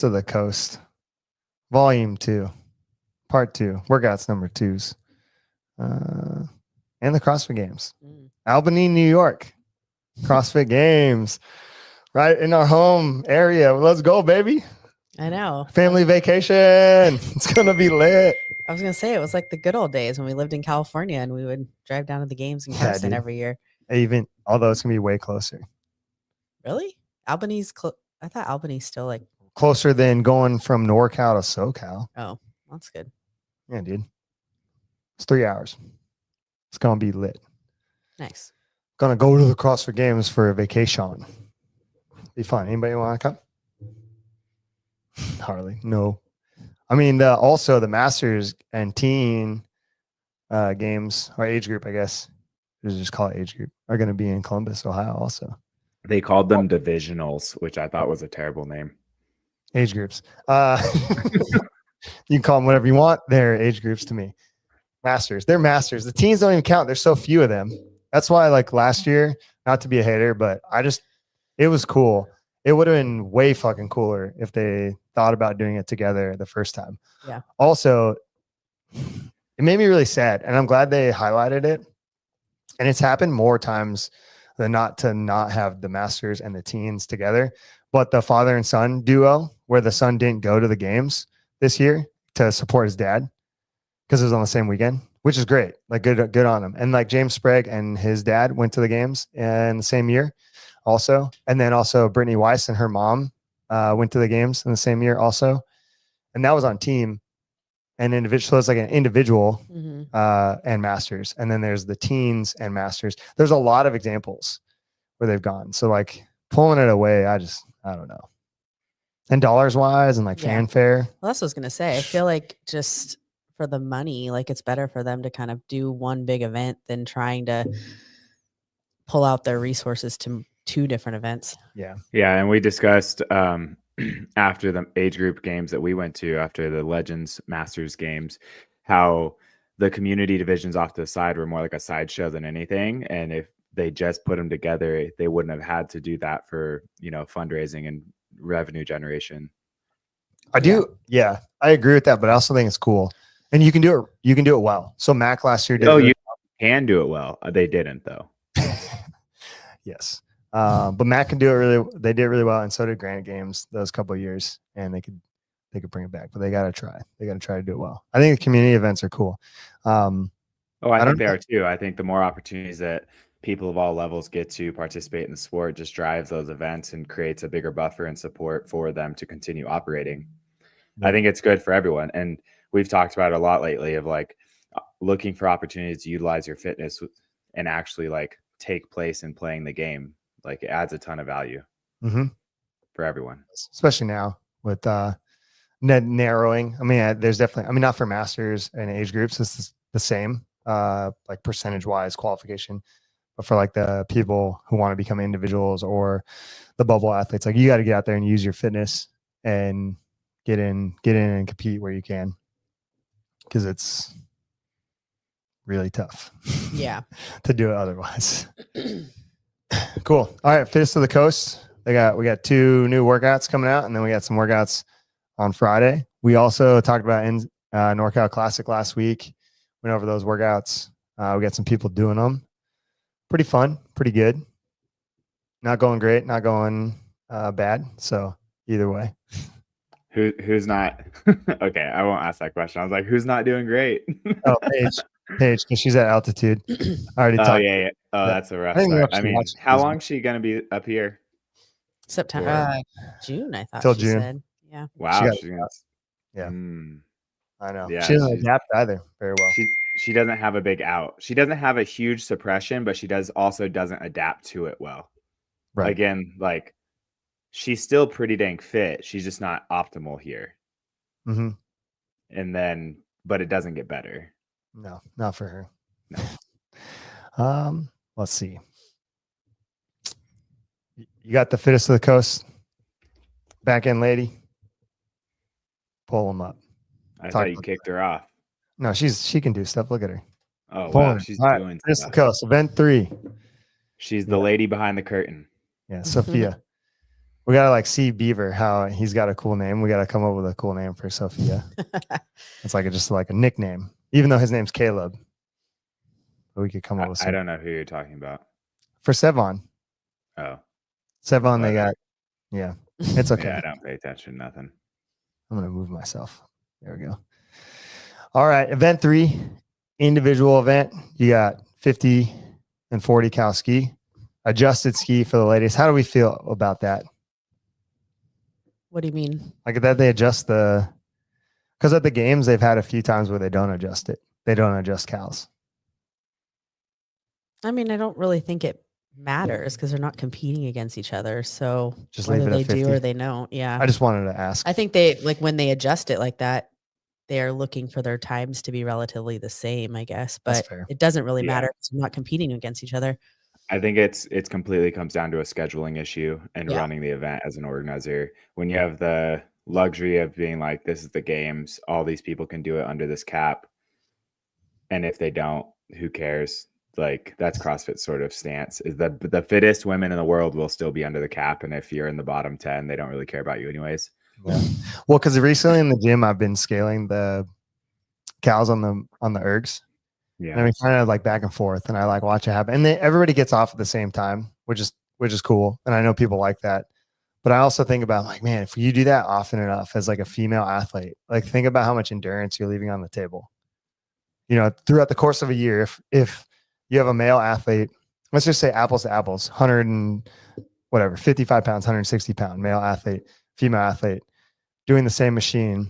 to the Coast, Volume 2, Part 2, workouts number 2s, and the CrossFit Games. Albany, New York, CrossFit Games, right in our home area. Let's go, baby. I know. Family vacation. It's going to be lit. I was going to say, it was like the good old days when we lived in California and we would drive down to the games in Carson every year. Even, although it's going to be way closer. Really? Albany's I thought Albany's still like closer than going from NorCal to SoCal. Oh, that's good. Yeah, dude. It's 3 hours. It's going to be lit. Nice. Going to go to the CrossFit Games for a vacation. Be fun. Anybody want to come? Harley, no. I mean, also the Masters and Teen games, or age group, I guess. Just call it age group, are going to be in Columbus, Ohio also. They called them divisionals, which I thought was a terrible name. Age groups. You can call them whatever you want. They're age groups to me. Masters. They're masters. The teens don't even count. There's so few of them. That's why, like last year, not to be a hater, but it was cool. It would have been way fucking cooler if they thought about doing it together the first time. Yeah. Also, it made me really sad, and I'm glad they highlighted it. And it's happened more times than not to not have the Masters and the teens together. But the father and son duo, where the son didn't go to the games this year to support his dad because it was on the same weekend, which is great. Like good on him. And like James Sprague and his dad went to the games in the same year also. And then also Brittany Weiss and her mom went to the games in the same year also. And that was on team and individual. So it's like an individual and Masters. And then there's the teens and Masters. There's a lot of examples where they've gone. So like pulling it away, I don't know. And dollars wise and like fanfare. Well, that's what I was going to say. I feel like just for the money, like it's better for them to kind of do one big event than trying to pull out their resources to 2 different events. Yeah. Yeah. And we discussed after the age group games that we went to, after the Legends Masters games, how the community divisions off to the side were more like a sideshow than anything. And if they just put them together, they wouldn't have had to do that for, fundraising and revenue generation. I agree with that, but I also think it's cool. And you can do it well. So Mac last year did you can do it well. They didn't though. Yes. But Mac can do it they did really well, and so did Granite Games those couple of years, and they could bring it back, but they gotta try. They gotta try to do it well. I think the community events are cool. I think they are too. I think the more opportunities that people of all levels get to participate in the sport just drives those events and creates a bigger buffer and support for them to continue operating. Yeah. I think it's good for everyone. And we've talked about it a lot lately of like looking for opportunities to utilize your fitness and actually like take place in playing the game. Like it adds a ton of value for everyone. Especially now with narrowing. I mean, there's definitely, not for Masters and age groups, it's the same, like percentage wise qualification. But for like the people who want to become individuals or the bubble athletes, like you got to get out there and use your fitness and get in and compete where you can, because it's really tough. Yeah, to do it otherwise. Cool. All right, Fitness to the Coast. We got 2 new workouts coming out, and then we got some workouts on Friday. We also talked about NorCal Classic last week. Went over those workouts. We got some people doing them. Pretty fun, pretty good. Not going great, not going bad. So either way. Who's not? Okay, I won't ask that question. I was like, who's not doing great? Oh, Paige, because she's at altitude. I already talked. Yeah. Oh, that's a rough start. I mean, how long is she going to be up here? September, June, I thought. Till she June. Said. Yeah. Wow. Yeah. I know. Yeah, she doesn't adapt either very well. She doesn't have a big out. She doesn't have a huge suppression, but she doesn't adapt to it well. Right. Again, like she's still pretty dang fit. She's just not optimal here. Mm-hmm. And then, but it doesn't get better. No, not for her. No. Let's see. You got the Fittest of the Coast back end lady. Pull them up. I thought you kicked her off. No, she can do stuff. Look at her. Oh, wow. She's doing stuff. Fittest of the Coast, event 3. She's the lady behind the curtain. Yeah, Sophia. We gotta like see Beaver, how he's got a cool name. We gotta come up with a cool name for Sophia. It's like just like a nickname, even though his name's Caleb. But we could come up with I some don't know who you're talking about. for Sevon. Oh, Sevon, they whatever. got, yeah, it's okay. Yeah, I don't pay attention to nothing. I'm gonna move myself. There we go. All right, event 3, individual event. You got 50 and 40 cal ski, adjusted ski for the ladies. How do we feel about that? What do you mean? Like that they adjust because at the games they've had a few times where they don't adjust it. They don't adjust cals. I mean, I don't really think it matters because they're not competing against each other. So Just leave whether it they at 50. do or they don't, yeah. I just wanted to ask. I think they like when they adjust it like that, they are looking for their times to be relatively the same, I guess. That's But fair. it doesn't really Yeah. matter because we're not competing against each other. I think it's completely comes down to a scheduling issue and Yeah. running the event as an organizer. When you have the luxury of being like, this is the games, all these people can do it under this cap. And if they don't, who cares? Like that's CrossFit sort of stance is the fittest women in the world will still be under the cap. And if you're in the bottom 10, they don't really care about you anyways. Yeah. Well, because recently in the gym, I've been scaling the cows on the ergs. Yeah. And I mean, kind of like back and forth, and I like watch it happen. And then everybody gets off at the same time, which is cool. And I know people like that. But I also think about like, man, if you do that often enough as like a female athlete, like think about how much endurance you're leaving on the table. You know, throughout the course of a year, if you have a male athlete, let's just say apples to apples, 100 and whatever, 55 pounds, 160 pound male athlete, female athlete doing the same machine,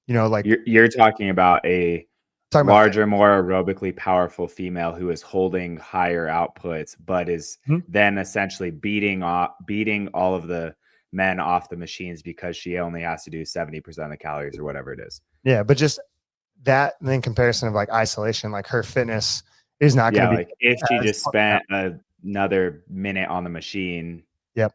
you know, like you're talking about a talking larger, more aerobically powerful female who is holding higher outputs, but is then essentially beating all of the men off the machines because she only has to do 70% of the calories or whatever it is. Yeah, but just that in comparison of like isolation, like her fitness is not going to be like if she just spent another minute on the machine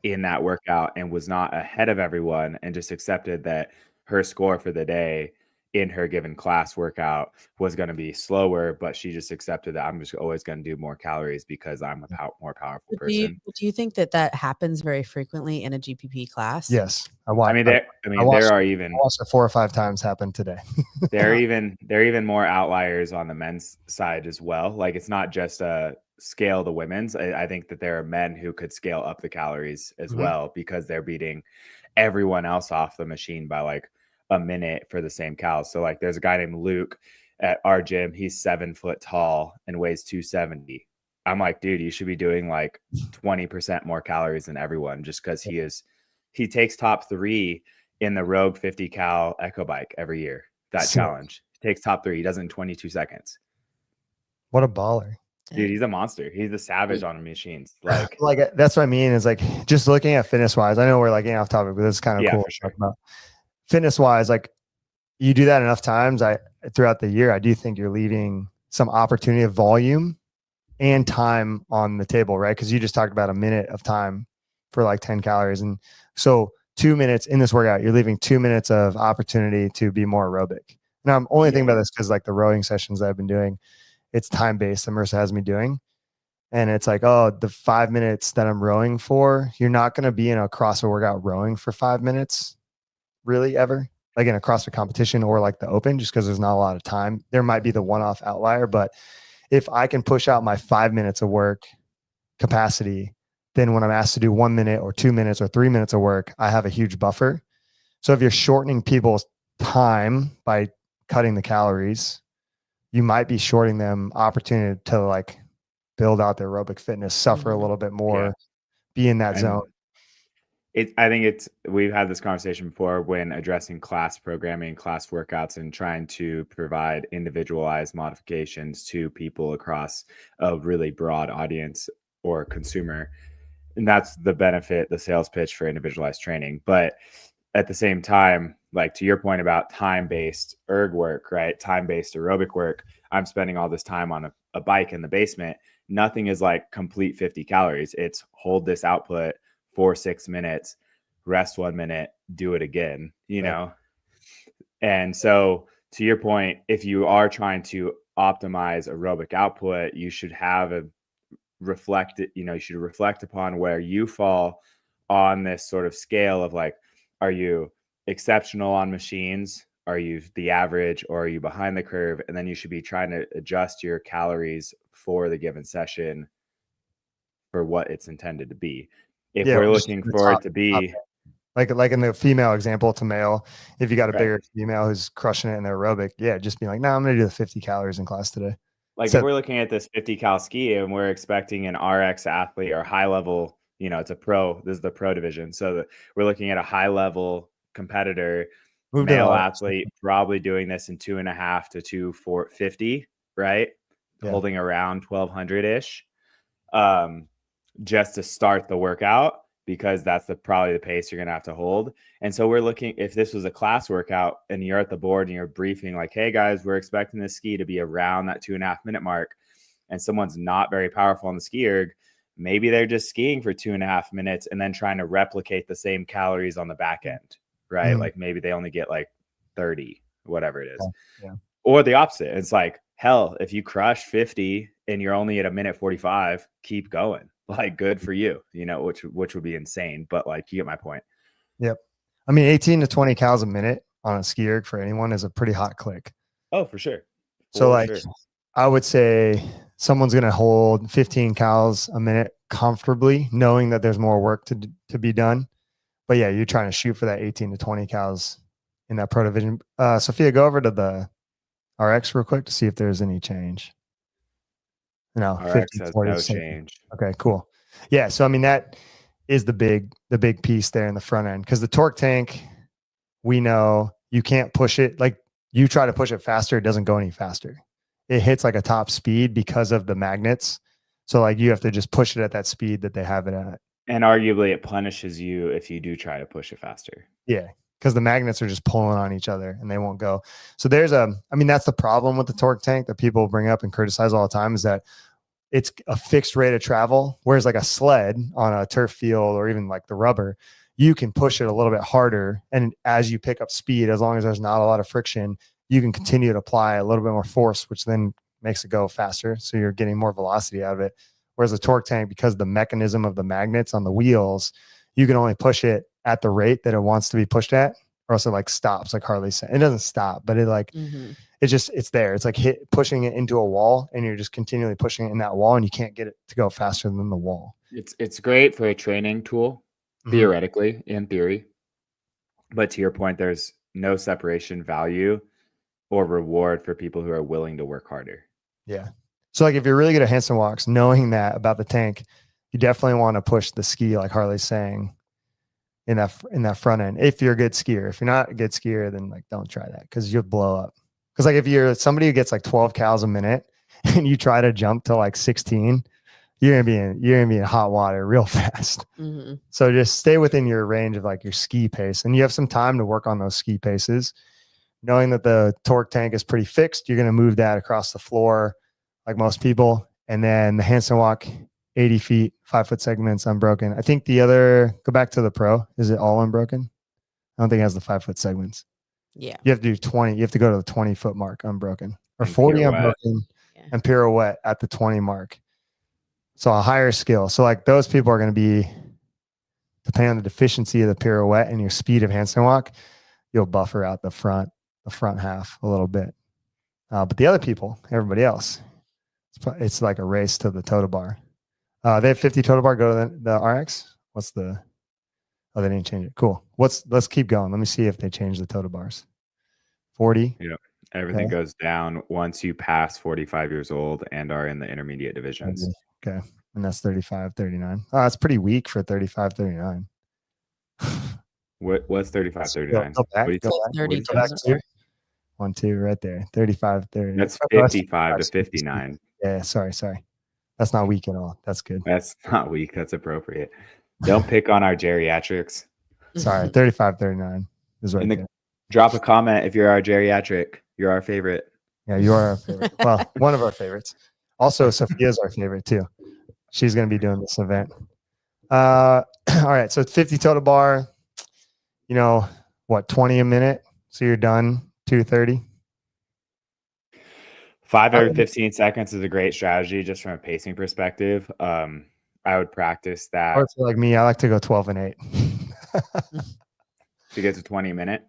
in that workout and was not ahead of everyone and just accepted that her score for the day in her given class workout was going to be slower, but she just accepted that I'm just always going to do more calories because I'm a more powerful person. Do you think that happens very frequently in a GPP class? Yes. I watched it 4 or 5 times happen today. They're even more outliers on the men's side as well. Like it's not just a scale the women's. I think that there are men who could scale up the calories as well because they're beating everyone else off the machine by like a minute for the same cows. So like there's a guy named Luke at our gym. He's 7 foot tall and weighs 270. I'm like, dude, you should be doing like 20% more calories than everyone just because he takes top 3 in the Rogue 50 cal Echo Bike every year. That challenge. He takes top 3. He does it in 22 seconds. What a baller. Dude, he's a monster. He's a savage on machines. Like that's what I mean is like just looking at fitness wise. I know we're like getting off topic, but this is kind of cool. For sure. Fitness wise, like you do that enough times throughout the year, I do think you're leaving some opportunity of volume and time on the table, right? Because you just talked about a minute of time for like 10 calories. And so 2 minutes in this workout, you're leaving 2 minutes of opportunity to be more aerobic. Now I'm only thinking about this because like the rowing sessions that I've been doing, it's time-based that Marissa has me doing. And it's like, oh, the 5 minutes that I'm rowing for, you're not going to be in a CrossFit workout rowing for 5 minutes really ever, like in a CrossFit competition or like the open, just because there's not a lot of time. There might be the one-off outlier, but if I can push out my 5 minutes of work capacity, then when I'm asked to do 1 minute or 2 minutes or 3 minutes of work, I have a huge buffer. So if you're shortening people's time by cutting the calories, you might be shorting them opportunity to like build out their aerobic fitness, suffer a little bit more, be in that zone. I think we've had this conversation before when addressing class programming, class workouts, and trying to provide individualized modifications to people across a really broad audience or consumer. And that's the benefit, the sales pitch for individualized training. But at the same time, like to your point about time-based erg work, right? Time-based aerobic work. I'm spending all this time on a bike in the basement. Nothing is like complete 50 calories. It's hold this output for 6 minutes, rest 1 minute, do it again, you know? And so to your point, if you are trying to optimize aerobic output, you should have you should reflect upon where you fall on this sort of scale of like, are you exceptional on machines? Are you the average, or are you behind the curve? And then you should be trying to adjust your calories for the given session for what it's intended to be. If Yeah, we're just looking the for it top- to be like in the female example to male, if you got a Right. bigger female who's crushing it in their aerobic, yeah, just be like, no, I'm going to do the 50 calories in class today. like So- if we're looking at this 50 cal ski and we're expecting an RX athlete or high level, you know, it's a pro, this is the pro division. So we're looking at a high level competitor, Move to the male RX. athlete, probably doing this in 2.5 to 250, right? Yeah. Holding around 1200 ish, just to start the workout, because that's probably the pace you're going to have to hold. And so we're looking, if this was a class workout and you're at the board and you're briefing like, hey guys, we're expecting this ski to be around that 2.5 minute mark, and someone's not very powerful on the ski erg, maybe they're just skiing for 2.5 minutes and then trying to replicate the same calories on the back end, right? Mhm. Like maybe they only get like 30, whatever it is. Yeah. Or the opposite. It's like, hell, if you crush 50 and you're only at a minute 45, keep going. Like, good for you, you know, which would be insane. But like, you get my point. Yep. I mean, 18 to 20 cals a minute on a ski erg for anyone is a pretty hot click. Oh, for sure. So like, I would say someone's going to hold 15 cals a minute comfortably, knowing that there's more work to be done. But yeah, you're trying to shoot for that 18 to 20 cals in that pro division. Sophia, go over to the RX real quick to see if there's any change. No, RX has no change. Okay, cool. Yeah, so I mean that is the big piece there in the front end, because the torque tank, we know you can't push it. Like you try to push it faster, it doesn't go any faster. It hits like a top speed because of the magnets. So like you have to just push it at that speed that they have it at. And arguably it punishes you if you do try to push it faster. Yeah, because the magnets are just pulling on each other and they won't go. So that's the problem with the torque tank that people bring up and criticize all the time, is that it's a fixed rate of travel. Whereas like a sled on a turf field or even like the rubber, you can push it a little bit harder. And as you pick up speed, as long as there's not a lot of friction, you can continue to apply a little bit more force, which then makes it go faster. So you're getting more velocity out of it. Whereas a torque tank, because the mechanism of the magnets on the wheels, you can only push it at the rate that it wants to be pushed at, or else it like stops, like Harley said. It doesn't stop, but it like, it's there. It's like pushing it into a wall, and you're just continually pushing it in that wall, and you can't get it to go faster than the wall. It's great for a training tool, theoretically, in theory. But to your point, there's no separation value or reward for people who are willing to work harder. Yeah. So like if you're really good at handstand walks, knowing that about the tank, you definitely want to push the ski, like Harley's saying, in that front end. If you're a good skier. If you're not a good skier, then like don't try that, because you'll blow up. Because like if you're somebody who gets like 12 cals a minute and you try to jump to like 16, you're gonna be in hot water real fast. So just stay within your range of like your ski pace, and you have some time to work on those ski paces. Knowing that the torque tank is pretty fixed, you're gonna move that across the floor like most people, and then the handstand walk, 80 feet, 5-foot segments, unbroken. I think go back to the pro. Is it all unbroken? I don't think it has the 5-foot segments. Yeah. You have to do 20. You have to go to the 20-foot mark unbroken, or And 40 pirouette. unbroken, and pirouette at the 20 mark. So a higher skill. So like those people are going to be, depending on the deficiency of the pirouette and your speed of handstand walk, you'll buffer out the front half a little bit. But the other people, everybody else, it's like a race to the total bar. They have 50 total bar. Go to the RX. They didn't change it. Cool. Let's keep going. Let me see if they change the total bars. 40. Yeah. Everything goes down once you pass 45 years old and are in the intermediate divisions. Okay. And that's 35, 39. Oh, that's pretty weak for 35, 39. What's 35, 39? Go back. Go back to 1, 2, right there. 35, 30. That's 55 to 59. Yeah, sorry. That's not weak at all. That's good. That's not weak. That's appropriate. Don't pick on our geriatrics. Sorry, 35, 39 is right there. Drop a comment if you're our geriatric. You're our favorite. Yeah, you are our favorite. Well, one of our favorites. Also, Sophia's our favorite too. She's going to be doing this event. All right, so it's 50 total bar. 20 a minute. So you're done 2:30. 5 every 15 seconds is a great strategy just from a pacing perspective. practice that. Or if you're like me, I like to go 12 and 8. To get to 20-minute.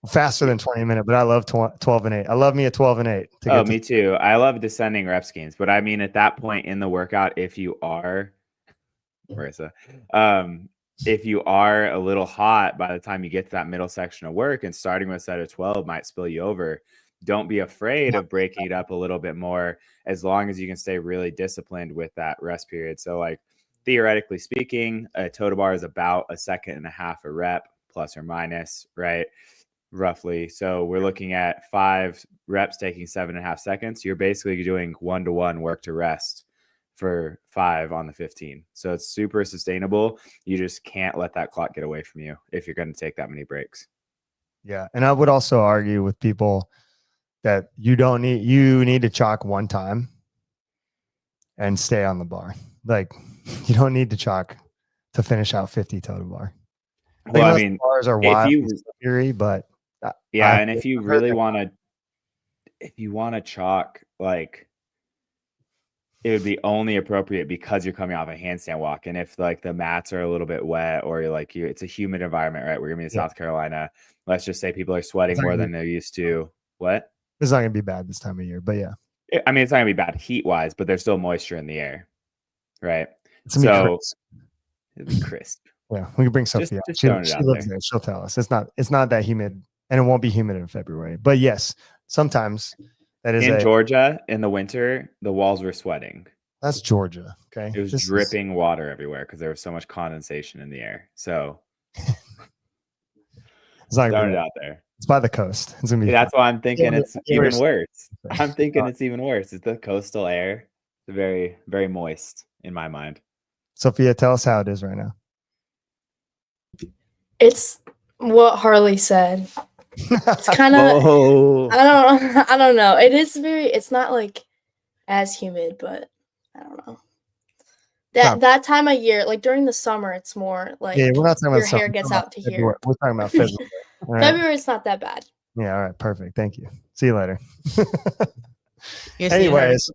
Faster than 20-minute, but I love 12 and 8. I love me a 12 and 8. Oh, me too. I love descending rep schemes, but I mean, at that point in the workout, if you are, Marissa, if you are a little hot by the time you get to that middle section of work, and starting with a set of 12 might spill you over, don't be afraid of breaking it up a little bit more, as long as you can stay really disciplined with that rest period. So like, theoretically speaking, a toe to bar is about 1.5 seconds a rep, plus or minus, right? Roughly. So we're looking at 5 reps taking 7.5 seconds. You're basically doing 1-to-1 work to rest for 5 on the 15. So it's super sustainable. You just can't let that clock get away from you if you're going to take that many breaks. Yeah. And I would also argue with people that you need to chalk one time and stay on the bar. Like, you don't need to chalk to finish out 50 toe to bar. Well, I mean, bars are wild theory, but yeah. And if you really want to chalk, like, it would be only appropriate because you're coming off a handstand walk. And if like the mats are a little bit wet, or it's a humid environment, right? We're going to be in South Carolina. Let's just say people are sweating more than they're used to. What? It's not going to be bad this time of year, but yeah. I mean, it's not going to be bad heat wise, but there's still moisture in the air, right? So it'll be crisp. Yeah, we can bring Sophia. She lives there. She'll tell us. It's not that humid, and it won't be humid in February. But yes, sometimes that is in Georgia in the winter. The walls were sweating. That's Georgia. Okay, it was dripping water everywhere because there was so much condensation in the air. So it's not it out there. It's by the coast. It's gonna be. That's why I'm thinking it's even worse. I'm thinking it's even worse. It's the coastal air. It's very, very moist in my mind. Sophia, tell us how it is right now. It's what Harley said. It's kind of, I don't know. It's not like as humid, but I don't know. That time of year, like during the summer, it's more like we're not talking about your hair gets out to here. We're talking about February. Right. February is not that bad. Yeah. All right. Perfect. Thank you. See you later. Anyways,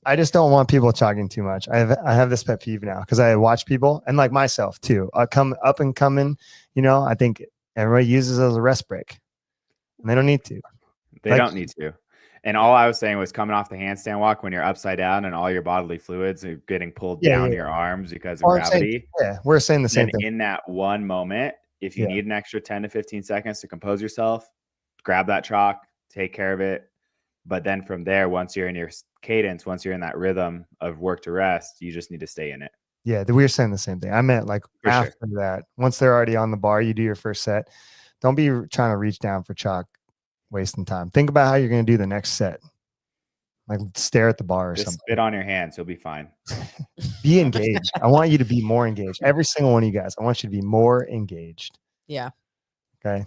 I just don't want people chalking too much. I have this pet peeve now because I watch people, and like myself too, come up and coming. I think everybody uses it as a rest break, and they don't need to. They don't need to. And all I was saying was coming off the handstand walk when you're upside down and all your bodily fluids are getting pulled down your arms because of gravity. We're saying the same thing. In that one moment, if you need an extra 10 to 15 seconds to compose yourself, grab that chalk, take care of it. But then from there, once you're in your cadence, once you're in that rhythm of work to rest, you just need to stay in it. Yeah, we were saying the same thing. I meant like after that, once they're already on the bar, you do your first set. Don't be trying to reach down for chalk, wasting time. Think about how you're going to do the next set. Like stare at the bar or just something. Spit on your hands. You'll be fine. Be engaged. I want you to be more engaged. Every single one of you guys, I want you to be more engaged. Yeah. Okay.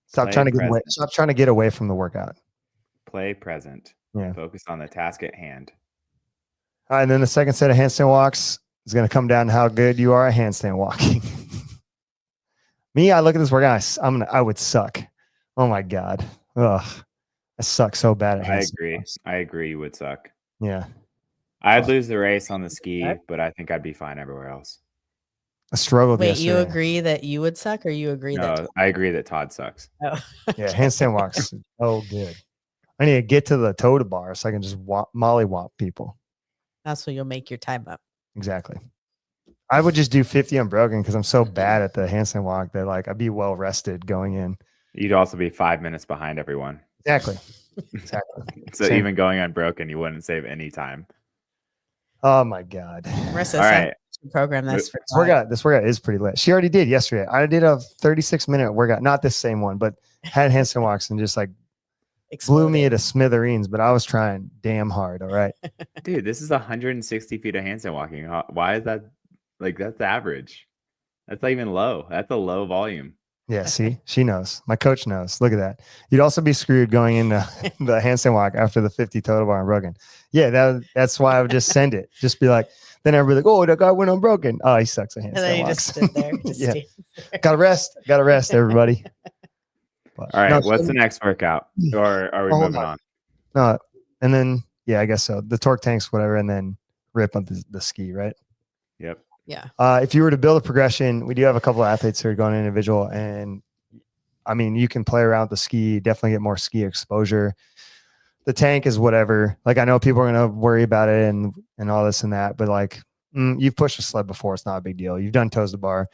Stop trying to get away from the workout. Play present. Yeah. Focus on the task at hand. All right, and then the second set of handstand walks is going to come down to how good you are at handstand walking. Me, I look at this workout, I would suck. Oh my God. Ugh. I suck so bad at handstand walks. I agree you would suck. Yeah. I'd lose the race on the ski, but I think I'd be fine everywhere else. I struggled. Wait, you agree that you would suck, or you agree that I agree that Todd sucks. Oh. Yeah, handstand walks. Oh, good. I need to get to the toe to bar so I can just mollywop people. That's when you'll make your time up. Exactly. I would just do 50 unbroken because I'm so bad at the handstand walk that like I'd be well rested going in. You'd also be 5 minutes behind everyone. Exactly. So even going unbroken, you wouldn't save any time. Oh my God. Marissa, all right. Program this workout is pretty lit. She already did yesterday. I did a 36-minute workout, not this same one, but had handstand walks and just like blew me to smithereens, but I was trying damn hard. All right. Dude, this is 160 feet of handstand walking. Why is that? Like, that's average. That's not even low. That's a low volume. Yeah, see, she knows. My coach knows. Look at that. You'd also be screwed going into the handstand walk after the 50 total bar unbroken. Yeah, that's why I would just send it. Just be like, then everybody like, oh, that guy went unbroken. Oh, he sucks at handstand and then you walks. just stood there. Yeah. Gotta rest, everybody. But, all right, what's the next workout? Or are we moving on? And then, yeah, I guess so. The torque tanks, whatever, and then rip on the ski, right? Yep. Yeah. If you were to build a progression, we do have a couple of athletes who are going individual, and I mean, you can play around with the ski, definitely get more ski exposure. The tank is whatever. Like, I know people are going to worry about it and all this and that, but like, you've pushed a sled before. It's not a big deal. You've done toes to bar.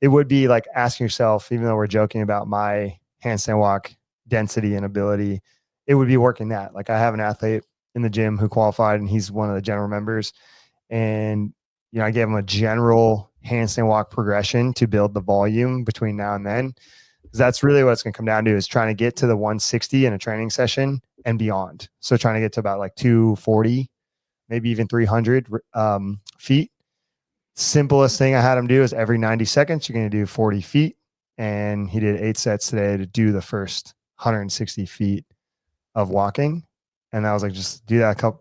It would be like asking yourself, even though we're joking about my handstand walk density and ability, it would be working that. Like, I have an athlete in the gym who qualified, and he's one of the general members. And, you know, I gave him a general handstand walk progression to build the volume between now and then. Because that's really what it's going to come down to, is trying to get to the 160 in a training session and beyond. So trying to get to about like 240, maybe even 300 feet. Simplest thing I had him do is every 90 seconds, you're going to do 40 feet. And he did 8 sets today to do the first 160 feet of walking. And I was like, just do that a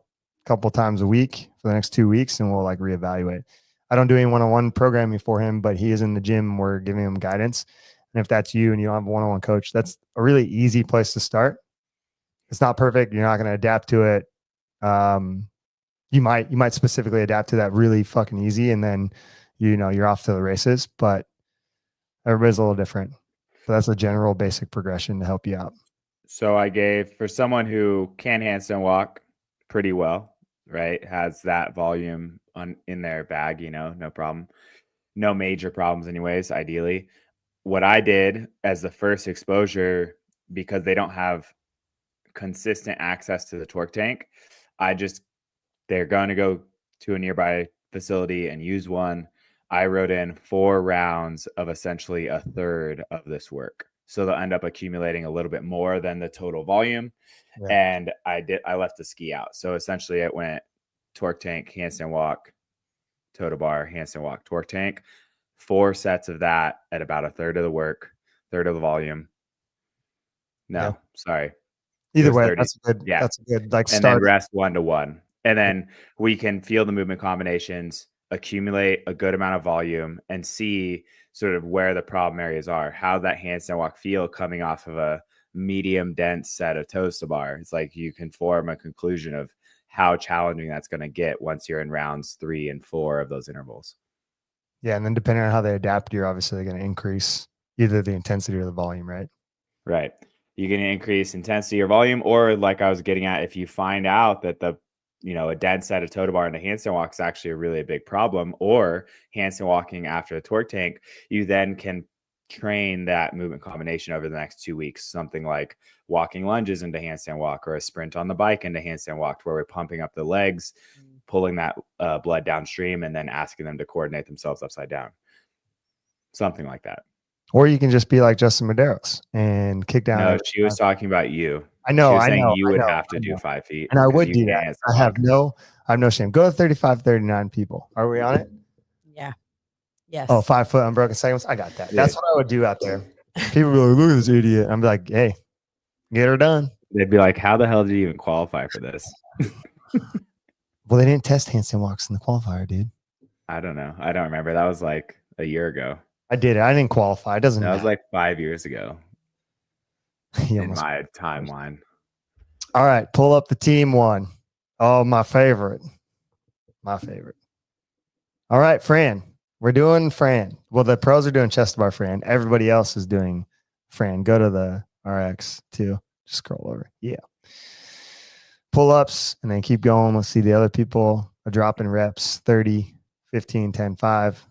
couple times a week for the next 2 weeks, and we'll like reevaluate. I don't do any one-on-one programming for him, but he is in the gym and we're giving him guidance. And if that's you and you don't have a one-on-one coach, that's a really easy place to start. It's not perfect. You're not going to adapt to it. You might specifically adapt to that really fucking easy, and then, you know, you're off to the races, but everybody's a little different. So that's a general basic progression to help you out. So I gave, for someone who can handstand walk pretty well, right? Has that volume in their bag, you know, no problem. No major problems anyways, ideally. What I did as the first exposure, because they don't have consistent access to the torque tank, they're going to go to a nearby facility and use one. I wrote in 4 rounds of essentially a third of this work. So they'll end up accumulating a little bit more than the total volume. Yeah. And I left the ski out. So essentially it went torque tank, handstand walk, toe to bar, handstand walk, torque tank. 4 sets of that at about a third of the work, third of the volume. No, sorry. Either way, 30. That's a good like start. And then rest 1-to-1. And then we can feel the movement combinations, accumulate a good amount of volume, and see sort of where the problem areas are. How that handstand walk feel coming off of a medium dense set of toes to bar. It's like you can form a conclusion of how challenging that's going to get once you're in rounds 3 and 4 of those intervals. Yeah. And then depending on how they adapt, you're obviously going to increase either the intensity or the volume, right? Right. You can increase intensity or volume, or like I was getting at, if you find out that a dead set of toe to bar and a handstand walk is actually a really big problem, or handstand walking after the torque tank, you then can train that movement combination over the next 2 weeks. Something like walking lunges into handstand walk, or a sprint on the bike into handstand walk, where we're pumping up the legs, pulling that blood downstream, and then asking them to coordinate themselves upside down. Something like that. Or you can just be like Justin Medeiros and kick down. No, she was talking about you. I know. She was saying you would have to do 5 feet. And I would do that. I have no shame. Go to 35, 39 people. Are we on it? Yeah. Yes. Oh, 5 foot unbroken seconds. I got that. Yeah. That's what I would do out there. People be like, look at this idiot. I'm like, hey, get her done. They'd be like, how the hell did you even qualify for this? Well, they didn't test handstand walks in the qualifier, dude. I don't know. I don't remember. That was like a year ago. I did it. I didn't qualify. It doesn't matter. That was like 5 years ago in my timeline. All right. Pull up the team one. Oh, my favorite. All right, Fran. We're doing Fran. Well, the pros are doing chest to bar Fran. Everybody else is doing Fran. Go to the RX too. Just scroll over. Yeah. Pull-ups and then keep going. Let's see the other people. A drop in reps, 30, 15, 10, 5.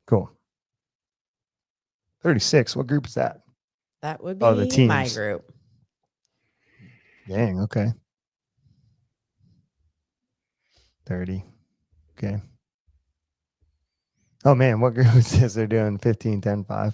Cool. 36. What group is that? That would be my group. Dang. Okay. 30. Okay. Oh, man. What group is this? They're doing 15, 10, 5.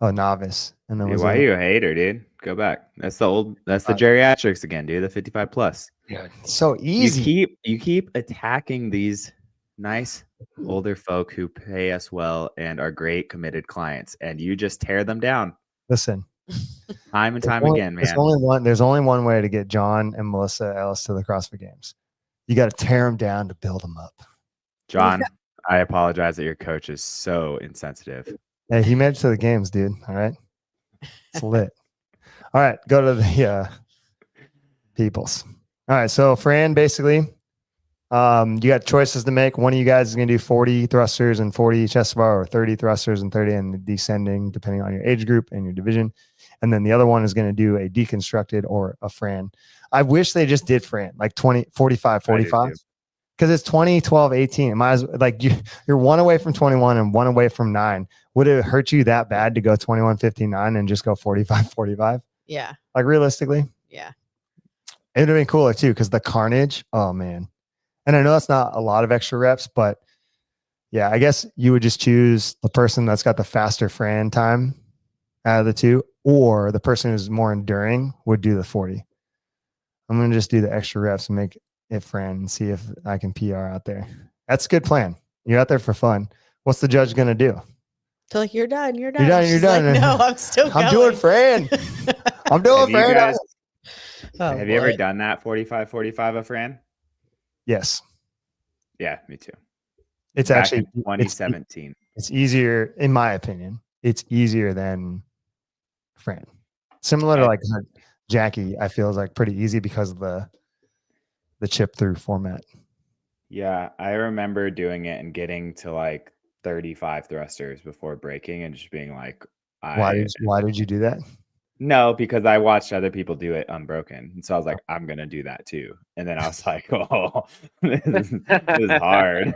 Oh, novice. And then why are you a hater, dude? Go back. That's the geriatrics again, dude. The 55 plus. Yeah, so easy. You keep attacking these nice older folk who pay us well and are great committed clients, and you just tear them down. Listen, time and time again, man. There's only one way to get John and Melissa Ellis to the CrossFit Games. You got to tear them down to build them up. John, I apologize that your coach is so insensitive. Hey, he made it to the games, dude. All right, it's lit. All right, go to the peoples. All right, so Fran, basically, You got choices to make. One of you guys is going to do 40 thrusters and 40 chest bar, or 30 thrusters and 30 and descending, depending on your age group and your division. And then the other one is going to do a deconstructed or a Fran. I wish they just did Fran, like 20, 45, 45. Because it's 20, 12, 18. It might as well, like you're one away from 21 and one away from 9. Would it hurt you that bad to go 21, 59 and just go 45, 45? Yeah. Like realistically? Yeah. It would have been cooler too, because the carnage, oh man. And I know that's not a lot of extra reps, but yeah, I guess you would just choose the person that's got the faster Fran time out of the two, or the person who's more enduring would do the 40. I'm going to just do the extra reps and make it Fran and see if I can PR out there. That's a good plan. You're out there for fun. What's the judge going to do? So like, you're done. You're done. You're done. Like, no, I'm still going. I'm doing Fran. I'm doing Fran. Guys, Oh, have you ever done that 45-45 of Fran? Yes. Yeah, me too. It's Back actually in 2017. It's easier, in my opinion. It's easier than Fran. Similar to like Jackie, I feel is like pretty easy because of the chip through format. Yeah, I remember doing it and getting to like 35 thrusters before breaking and just being like, Why did you do that? No, because I watched other people do it unbroken. And so I was like, I'm going to do that too. And then I was like, oh, this is hard.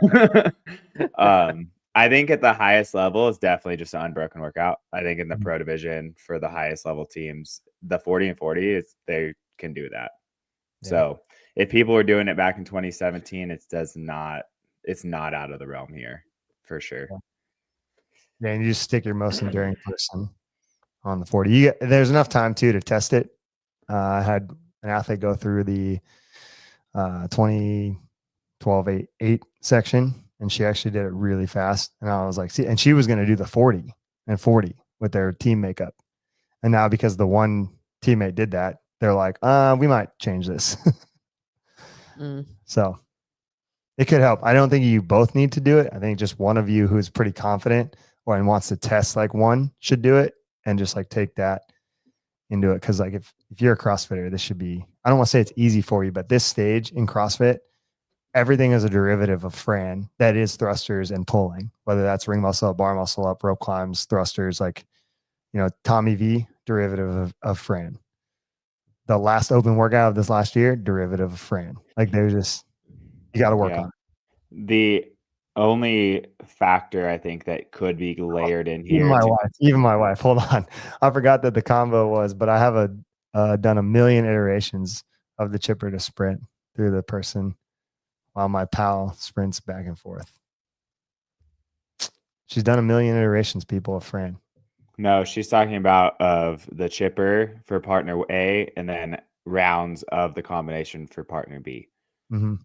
I think at the highest level, it's definitely just an unbroken workout. I think in the pro division for the highest level teams, the 40 and 40, they can do that. Yeah. So if people were doing it back in 2017, it's not out of the realm here for sure. Yeah, and you just stick your most enduring person on the 40. There's enough time too to test it. I had an athlete go through the 20-12-8 section, and she actually did it really fast. And I was like, see, and she was going to do the 40 and 40 with their team makeup. And now because the one teammate did that, they're like, we might change this. So it could help. I don't think you both need to do it. I think just one of you who's pretty confident and wants to test like one should do it. And just like take that into it. Cause like if you're a CrossFitter, this should be, I don't want to say it's easy for you, but this stage in CrossFit, everything is a derivative of Fran that is thrusters and pulling, whether that's ring muscle up, bar muscle up, rope climbs, thrusters, like, Tommy V, derivative of Fran. The last open workout of this last year, derivative of Fran. Like they're just, you got to work on it. The only factor I think that could be layered in here. Even my wife. Hold on, I forgot that the combo was, but I have done a million iterations of the chipper to sprint through the person while my pal sprints back and forth. She's done a million iterations, people, of Fran. No, she's talking about of the chipper for partner A and then rounds of the combination for partner B. Mm-hmm.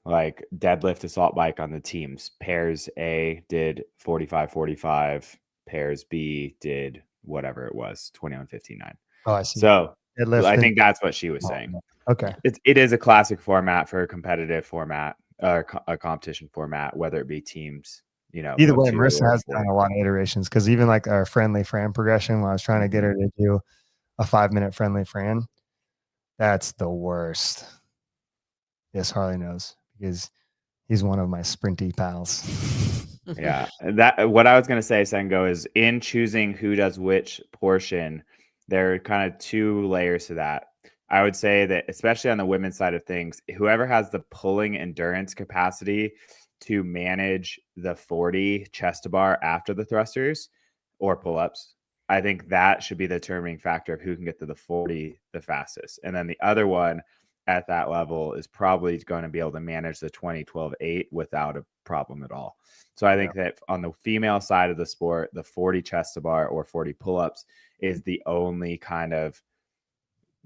Like deadlift assault bike on the teams. Pairs A did 45-45. Pairs B did whatever it was, 21-59. Oh, I see. So I think that's what she was saying. Okay. It is a classic format for a competitive format or a competition format, whether it be teams. Either way, Marissa has done a lot of iterations because even like our friendly Fran progression, when I was trying to get her to do a 5-minute friendly Fran, that's the worst. Yes, Harley knows because he's one of my sprinty pals. Yeah, that what I was going to say, Sengo, is in choosing who does which portion, there are kind of two layers to that. I would say that especially on the women's side of things, whoever has the pulling endurance capacity to manage the 40 chest to bar after the thrusters or pull-ups, I think that should be the determining factor of who can get to the 40 the fastest. And then the other one at that level is probably going to be able to manage the 20-12-8 without a problem at all. So I think that on the female side of the sport, the 40 chest to bar or 40 pull-ups is the only kind of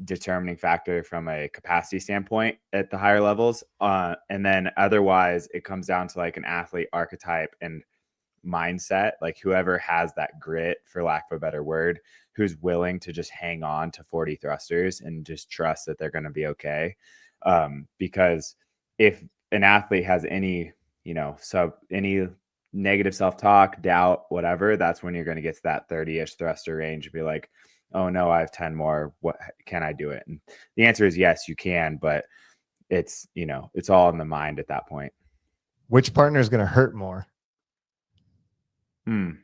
determining factor from a capacity standpoint at the higher levels. And then otherwise it comes down to like an athlete archetype and mindset, like whoever has that grit, for lack of a better word, who's willing to just hang on to 40 thrusters and just trust that they're going to be okay. Because if an athlete has any, any negative self-talk, doubt, whatever, that's when you're going to get to that 30-ish thruster range and be like, oh no, I have 10 more. What can I do it? And the answer is yes, you can, but it's, you know, it's all in the mind at that point. Which partner is going to hurt more? I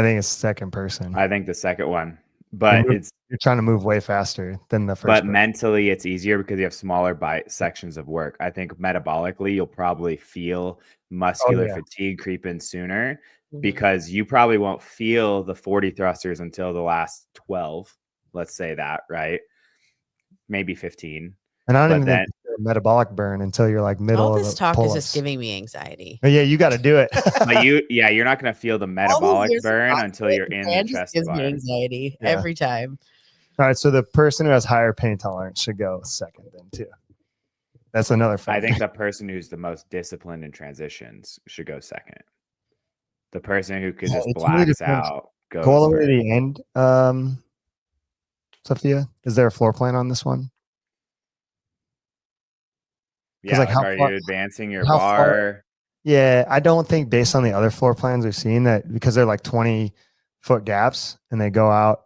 think it's second person. I think the second one, but you're trying to move way faster than the first. But mentally, it's easier because you have smaller sections of work. I think metabolically, you'll probably feel muscular fatigue creep in sooner because you probably won't feel the 40 thrusters until the last 12. Let's say that, right? Maybe 15. And I don't even think metabolic burn until you're like middle all of this the talk pull-ups. is just giving me anxiety. Oh, yeah, you got to do it. But you're not going to feel the metabolic burn until you're in the chest gives bar. me anxiety every time. All right, so the person who has higher pain tolerance should go second then too. That's another factor. I think the person who's the most disciplined in transitions should go second. The person who could just blacks out goes go all the way first. to the end. Sophia, is there a floor plan on this one? Yeah, like are you advancing your bar? Yeah, I don't think based on the other floor plans we've seen that because they're like 20-foot gaps and they go out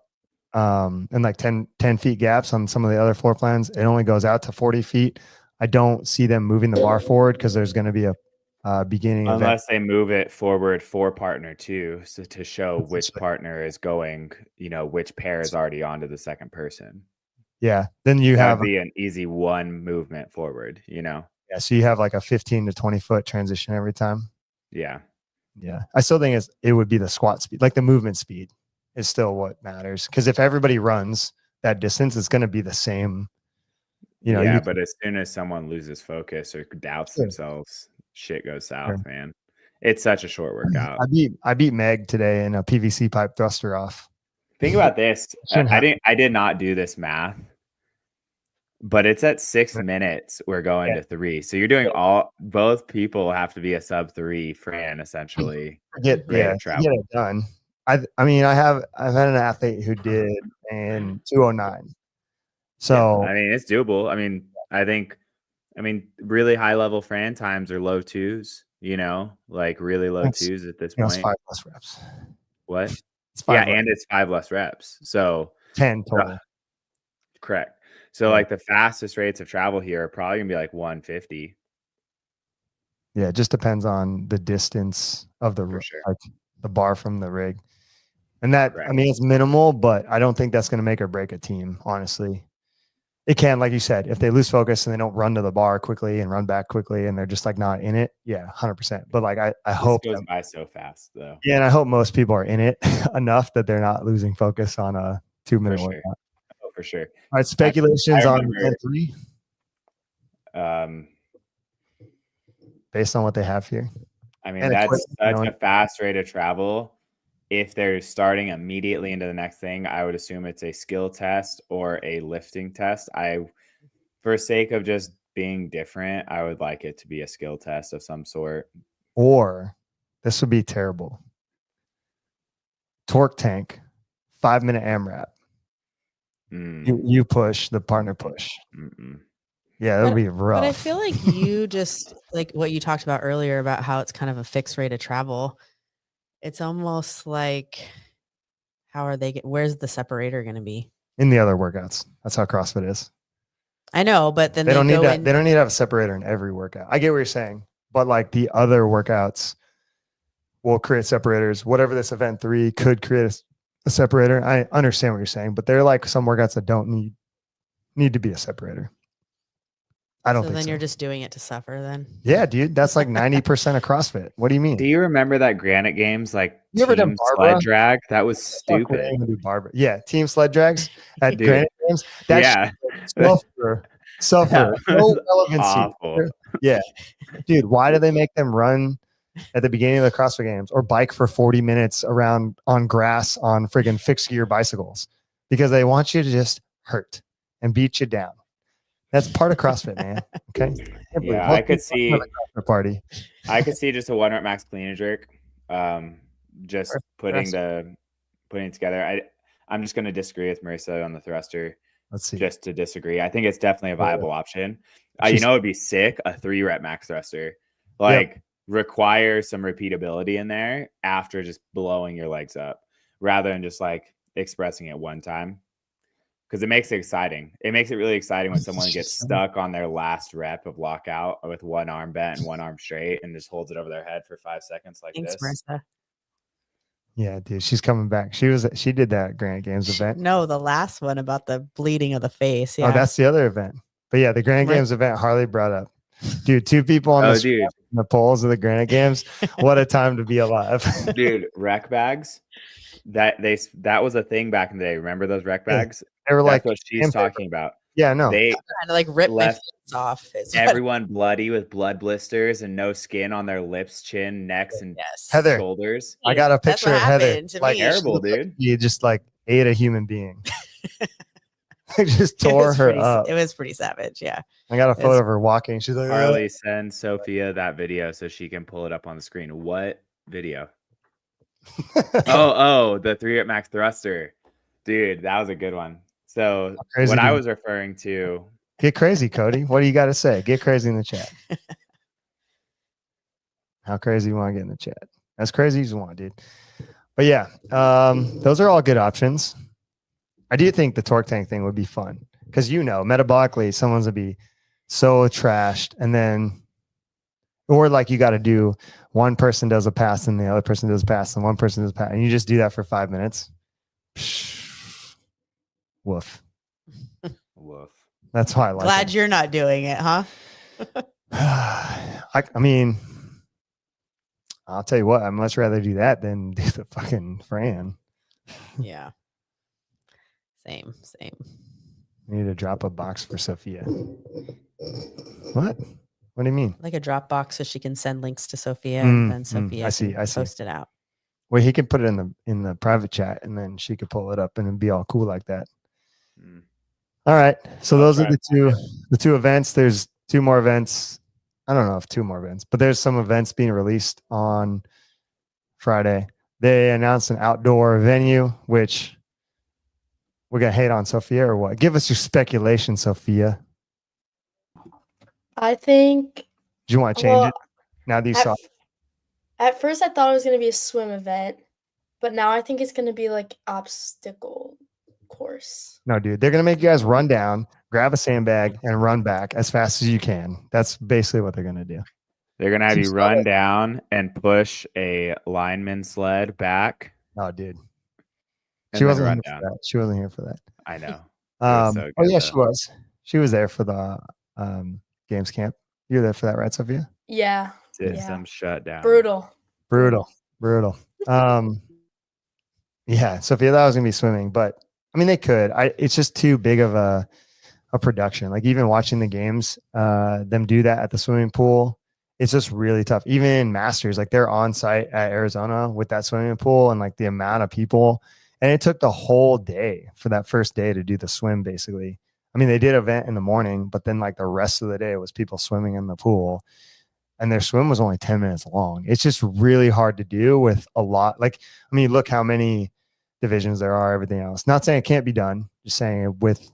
and like 10 feet gaps on some of the other floor plans, it only goes out to 40 feet. I don't see them moving the bar forward because there's going to be a beginning unless they move it forward for partner 2, so to show which partner is going, you know, which pair is already onto the second person. Yeah, then you That'd have be an easy one movement forward, you know. Yeah, so you have like a 15 to 20 foot transition every time. Yeah. I still think it would be the squat speed, like the movement speed is still what matters. Because if everybody runs that distance, it's going to be the same. You know, but as soon as someone loses focus or doubts themselves, shit goes south, man. It's such a short workout. I beat Meg today in a PVC pipe thruster off. Think about this. I did not do this math, but it's at 6 minutes. We're going to 3. So you're doing both people have to be a sub 3 Fran essentially. Get it done. I mean, I've had an athlete who did in 209. So I mean, it's doable. I think really high level Fran times are low 2s, you know, like really low 2s at this point. It's 5 less reps. What? It's 5 and it's 5 less reps. So 10 total. Correct. So like the fastest rates of travel here are probably gonna be like 150. Yeah, it just depends on the distance of the like the bar from the rig. And that, I mean, it's minimal, but I don't think that's going to make or break a team, honestly. It can, like you said, if they lose focus and they don't run to the bar quickly and run back quickly and they're just like not in it. Yeah, 100%. But like, I hope it goes by so fast though. Yeah. And I hope most people are in it enough that they're not losing focus on a 2-minute workout. Oh, for sure. All right. Speculations on 3. Based on what they have here. I mean, that's such a fast rate of travel. If they're starting immediately into the next thing, I would assume it's a skill test or a lifting test. For sake of just being different, I would like it to be a skill test of some sort. Or this would be terrible. Torque tank, 5-minute AMRAP. You push, the partner push. Yeah, that would be rough. But I feel like you just like what you talked about earlier about how it's kind of a fixed rate of travel. It's almost like, where's the separator going to be? In the other workouts. That's how CrossFit is. I know, but then they don't need that. They don't need to have a separator in every workout. I get what you're saying, but like the other workouts will create separators. Whatever this event 3 could create a separator. I understand what you're saying, but there are like some workouts that don't need to be a separator. I don't think so. Then you're just doing it to suffer then? Yeah, dude. That's like 90% of CrossFit. What do you mean? Do you remember that Granite Games, like you ever done sled drag? That was stupid. Yeah, team sled drags at Granite Games. Suffer. No relevancy. Awful. Yeah. Dude, why do they make them run at the beginning of the CrossFit Games or bike for 40 minutes around on grass on friggin' fixed gear bicycles? Because they want you to just hurt and beat you down. That's part of CrossFit, man. Okay. Yeah, I could see party. I could see just a 1 rep max clean and jerk. Just putting it together. I'm just going to disagree with Marissa on the thruster. Let's see. Just to disagree. I think it's definitely a viable option. It'd be sick. A 3 rep max thruster, require some repeatability in there after just blowing your legs up, rather than just like expressing it one time. because it makes it exciting. It makes it really exciting when someone It's gets just- stuck on their last rep of lockout with one arm bent and one arm straight and just holds it over their head for 5 seconds like Thanks, this. Marissa. Yeah, dude, she's coming back. She did that Grand Games event. No, the last one about the bleeding of the face. Yeah. Oh, that's the other event. But yeah, the Grand Right. Games event Harley brought up. Dude, 2 people on Oh, the, dude. the poles of the Granite Games. What a time to be alive. Dude, rec bags. That was a thing back in the day. Remember those rec bags? They were That's like, what she's sandpaper. talking about. Yeah, no. They Trying to like rip my left face off. is what- everyone bloody with blood blisters and no skin on their lips, chin, necks, and Yes. Heather. shoulders. I got a That's picture what of Heather. happened to Like, me. Terrible, dude. you just like ate a human being. Just It tore was her pretty, up. It was pretty savage. Yeah. I got a photo It's- of her walking. She's like, Harley, send Sophia that video so she can pull it up on the screen. What video? Oh, the 3-rep max thruster. Dude, that was a good one. So crazy what I dude. was referring to, Get crazy, Cody. What do you got to say? Get crazy in the chat. How crazy you want to get in the chat? As crazy as you want, dude. But yeah, those are all good options. I do think the torque tank thing would be fun because metabolically, someone's gonna be so trashed, and then, or like you got to do one person does a pass and the other person does a pass and one person does a pass, and you just do that for 5 minutes. Woof. woof. That's why I like Glad it. you're not doing it, huh? I mean, I'll tell you what, I'd much rather do that than do the fucking Fran. Yeah. Same. We need to drop a box for Sophia. What? What do you mean? Like a Dropbox so she can send links to Sophia and then Sophia I see. can I see. post it out. Well, he could put it in the private chat, and then she could pull it up, and it'd be all cool like that. Mm. All right. So I'll those are try. the two events. There's 2 more events. I don't know if 2 more events, but there's some events being released on Friday. They announced an outdoor venue, which we're gonna hate on Sophia or what? Give us your speculation, Sophia. I think Do you want to change it now that you saw? At first, I thought it was going to be a swim event, but now I think it's going to be like obstacle course. No, dude. They're gonna make you guys run down, grab a sandbag, and run back as fast as you can. That's basically what they're gonna do. They're gonna have You you saw run it. down and push a lineman sled back. Oh, dude. And She then wasn't run here down. for that. She wasn't here for that. I know. was so Oh good, yeah, though. she was. She was there for the games camp. You were there for that, right, Sophia? Yeah. Did Yeah. some shutdown. Brutal. Brutal. Yeah, Sophia, that was gonna be swimming, but I mean they could. It's just too big of a production. Like even watching the games, them do that at the swimming pool, it's just really tough. Even in Masters, like they're on site at Arizona with that swimming pool and like the amount of people. And it took the whole day for that first day to do the swim, basically. I mean, they did event in the morning, but then like the rest of the day was people swimming in the pool. And their swim was only 10 minutes long. It's just really hard to do with a lot. Like, I mean, look how many divisions there are, everything else. Not saying it can't be done, just saying with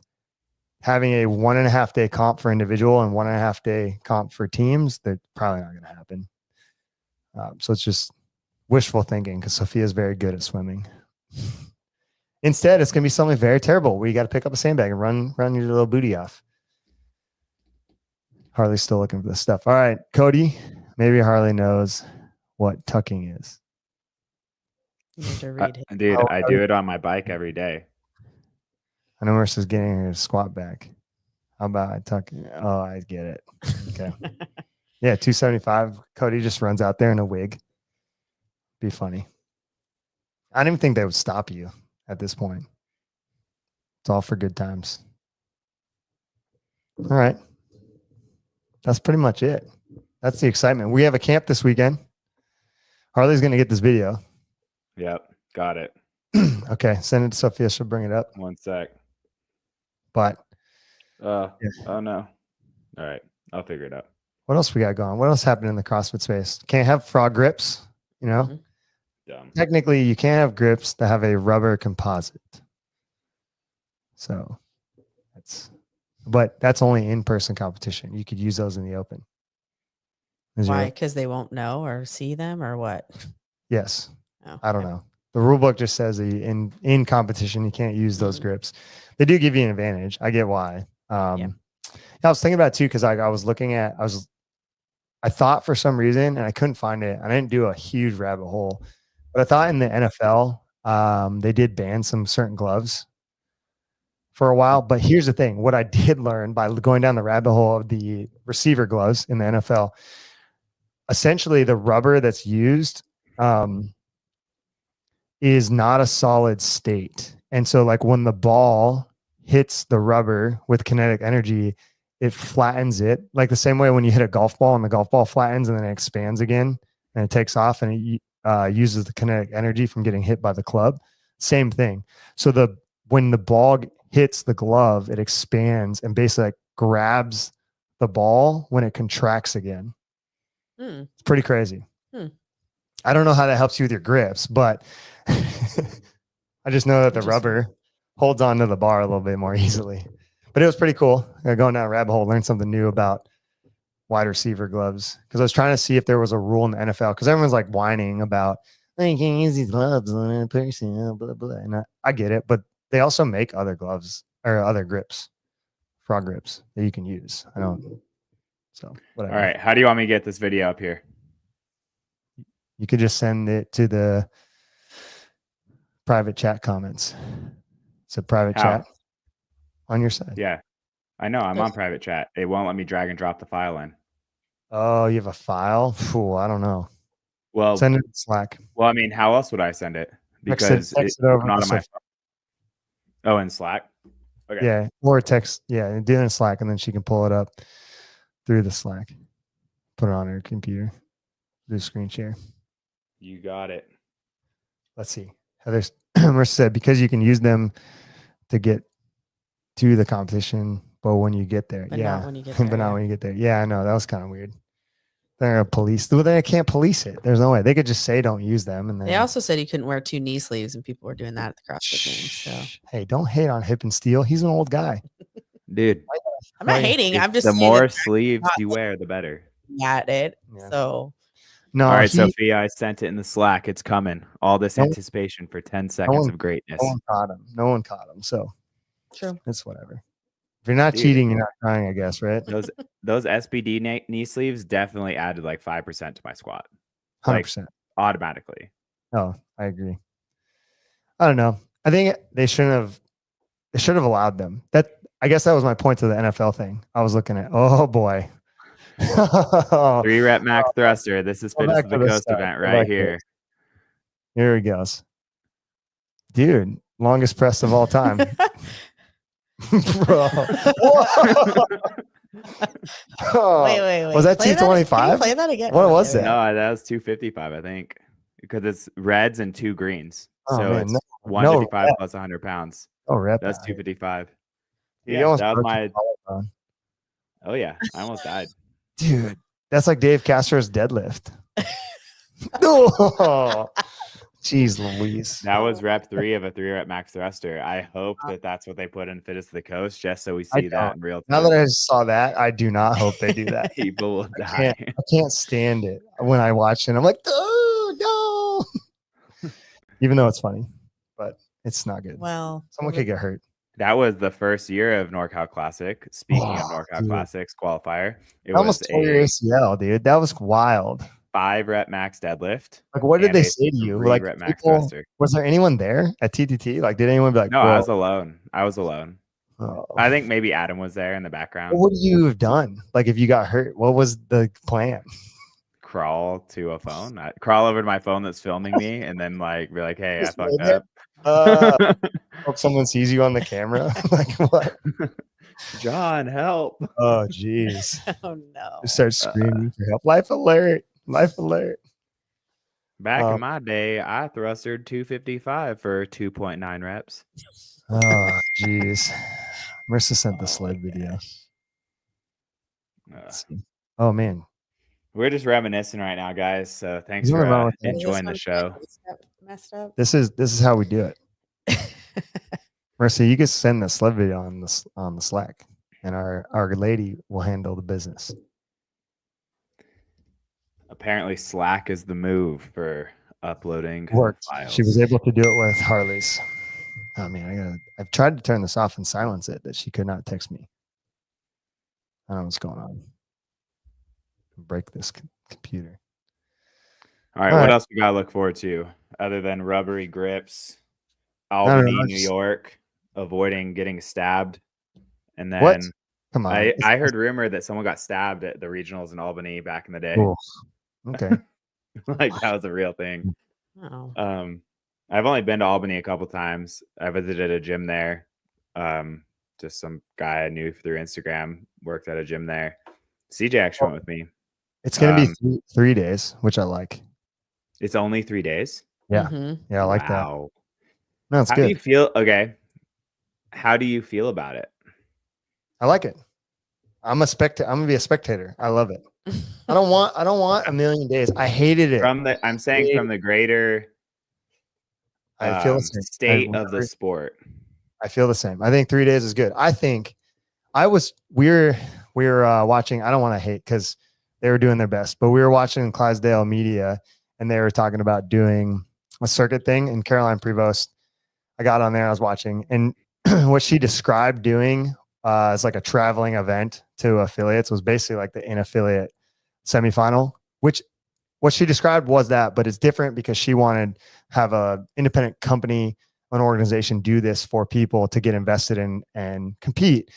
having a 1.5 day comp for individual and 1.5 day comp for teams, that's probably not going to happen. So it's just wishful thinking because Sophia's very good at swimming. Instead, it's going to be something very terrible where you got to pick up a sandbag and run your little booty off. Harley's still looking for this stuff. All right, Cody, maybe Harley knows what tucking is. You need to read it. Dude, Oh, I do it on my bike every day. I know Marissa's getting her squat back. How about I tuck? Oh, I get it. Okay. Yeah, 275. Cody just runs out there in a wig. Be funny. I don't even think they would stop you at this point. It's all for good times. All right. That's pretty much it. That's the excitement. We have a camp this weekend. Harley's going to get this video. Yep, got it. Okay, send it to Sophia. She'll bring it up. 1 sec. But Oh no. All right, I'll figure it out. what else we got going? What else happened in the CrossFit space? Can't have frog grips, you know? Mhm. Dumb. Technically, you can't have grips that have a rubber composite. So that's only in-person competition. You could use those in the open. Is Why? your- Because they won't know or see them or what? Yes. Oh, I don't okay. know. The rule book just says that in competition you can't use those grips. They do give you an advantage. I get why. I was thinking about it too because I was looking at I thought for some reason, and I couldn't find it. I didn't do a huge rabbit hole, but I thought in the NFL they did ban some certain gloves for a while. But here's the thing: what I did learn by going down the rabbit hole of the receiver gloves in the NFL, essentially the rubber that's used is not a solid state. And so like when the ball hits the rubber with kinetic energy, it flattens it like the same way when you hit a golf ball and the golf ball flattens and then it expands again and it takes off and it uses the kinetic energy from getting hit by the club. Same thing. So when the ball hits the glove, it expands and basically like grabs the ball when it contracts again. It's pretty crazy. I don't know how that helps you with your grips, but I just know that the rubber holds on to the bar a little bit more easily. But it was pretty cool. Going down a rabbit hole, learned something new about wide receiver gloves. Because I was trying to see if there was a rule in the NFL. Because everyone's like whining about, oh, you can't use these gloves on a person, blah, blah. And I get it. But they also make other gloves or other grips, frog grips that you can use. I don't. So whatever. All right. How do you want me to get this video up here? You could just send it to the private chat comments. It's a private chat on your side. Yeah, I know. I'm on private chat. It won't let me drag and drop the file in. Oh, you have a file? Ooh, I don't know. Well, send it in Slack. Well, I mean, how else would I send it? Because text it over not on my phone. Oh, in Slack? Okay. Yeah, or text. Yeah, do it in Slack, and then she can pull it up through the Slack. Put it on her computer. Do screen share. You got it. Let's see. Heather Marissa said, because you can use them to get to the competition, but when you get there, but yeah, not when you get there, but not when you get there. Yeah, I know that was kind of weird. They're gonna police. Well, they can't police it. There's no way. They could just say don't use them. And then they also said you couldn't wear 2 knee sleeves, and people were doing that at the CrossFit games. So hey, don't hate on Hip and Steel. He's an old guy, dude. I'm not hating. I'm just the more sleeves you wear, the better. At it. Yeah. So. No, all right, Sophia, I sent it in the Slack. It's coming. All this anticipation for 10 seconds of greatness. No one caught him. No one caught him. So true. It's whatever. If you're not cheating, you're not trying, I guess, right? Those SBD knee sleeves definitely added like 5% to my squat. 100%. Like, automatically. Oh, I agree. I don't know. I think they should have allowed them. I guess that was my point to the NFL thing. I was looking at, oh boy. 3 rep max thruster. This is Fitness of the Coast event right here. Here he goes. Dude, longest press of all time. Bro. Wait. Was that 225? Play that again. What was that? No, that was 255, I think. Because it's reds and 2 greens. So it's 155 plus 100 pounds. Oh, rep. That's 255. Yeah, that was my. Oh, yeah. I almost died. Dude, that's like Dave Castro's deadlift. Oh, jeez Louise. That was rep 3 of a 3 rep max thruster. I hope that that's what they put in Fitness of the Coast, just so we see that in real time. Now that I saw that, I do not hope they do that. People will die. I can't stand it when I watch it. I'm like, oh, no. Even though it's funny, but it's not good. Well, someone could get hurt. That was the first year of NorCal Classic. Speaking of NorCal Classics qualifier, it almost tore your ACL, dude. That was wild. 5 rep max deadlift. Like, what did they say to you? Like, rep max thruster. Was there anyone there at TTT? Like, did anyone be like, no, I was alone. Oh. I think maybe Adam was there in the background. What would you have done? Like, if you got hurt, what was the plan? Crawl to a phone. Crawl over to my phone that's filming me, and then like be like, "Hey, I fucked up." Hope someone sees you on the camera. Like, what? John, help! Oh, jeez. Oh no! Just start screaming for help. Life alert! Life alert! Back in my day, I thrustered 255 for 2.9 reps. Oh, jeez. Marissa sent the sled video. Oh man. We're just reminiscing right now, guys. So thanks for enjoying the show. Messed up. This is how we do it. Marissa, you can send the sled video on the Slack, and our lady will handle the business. Apparently, Slack is the move for uploading Worked. files. She was able to do it with Harley's. Oh man, I've tried to turn this off and silence it, that she could not text me. I don't know what's going on. Break this computer. All right, All what right. else we gotta look forward to other than rubbery grips, I don't Albany, know, New York, avoiding getting stabbed, and What? then Come on. I heard rumor that someone got stabbed at the regionals in Albany back in the day. Cool. Okay. Like that was a real thing. Oh. I've only been to Albany a couple times. I visited a gym there. Just some guy I knew through Instagram worked at a gym there. CJ actually went with me. It's going to be 3 days, which I like. It's only 3 days. Yeah. Mm-hmm. Yeah, I like that. Wow. No, it's How good. do you feel? Okay. How do you feel about it? I like it. I'm gonna be a spectator. I love it. I don't want a million days. I hated it. I'm saying from the greater I feel the same. state of the sport. I feel the same. I think 3 days is good. I think we were watching. I don't want to hate because they were doing their best, but we were watching Clydesdale Media and they were talking about doing a circuit thing. And Caroline Prevost, I got on there, I was watching, and what she described doing as like a traveling event to affiliates was basically like the in-affiliate semifinal, which what she described was that, but it's different because she wanted to have a independent company, an organization do this for people to get invested in and compete,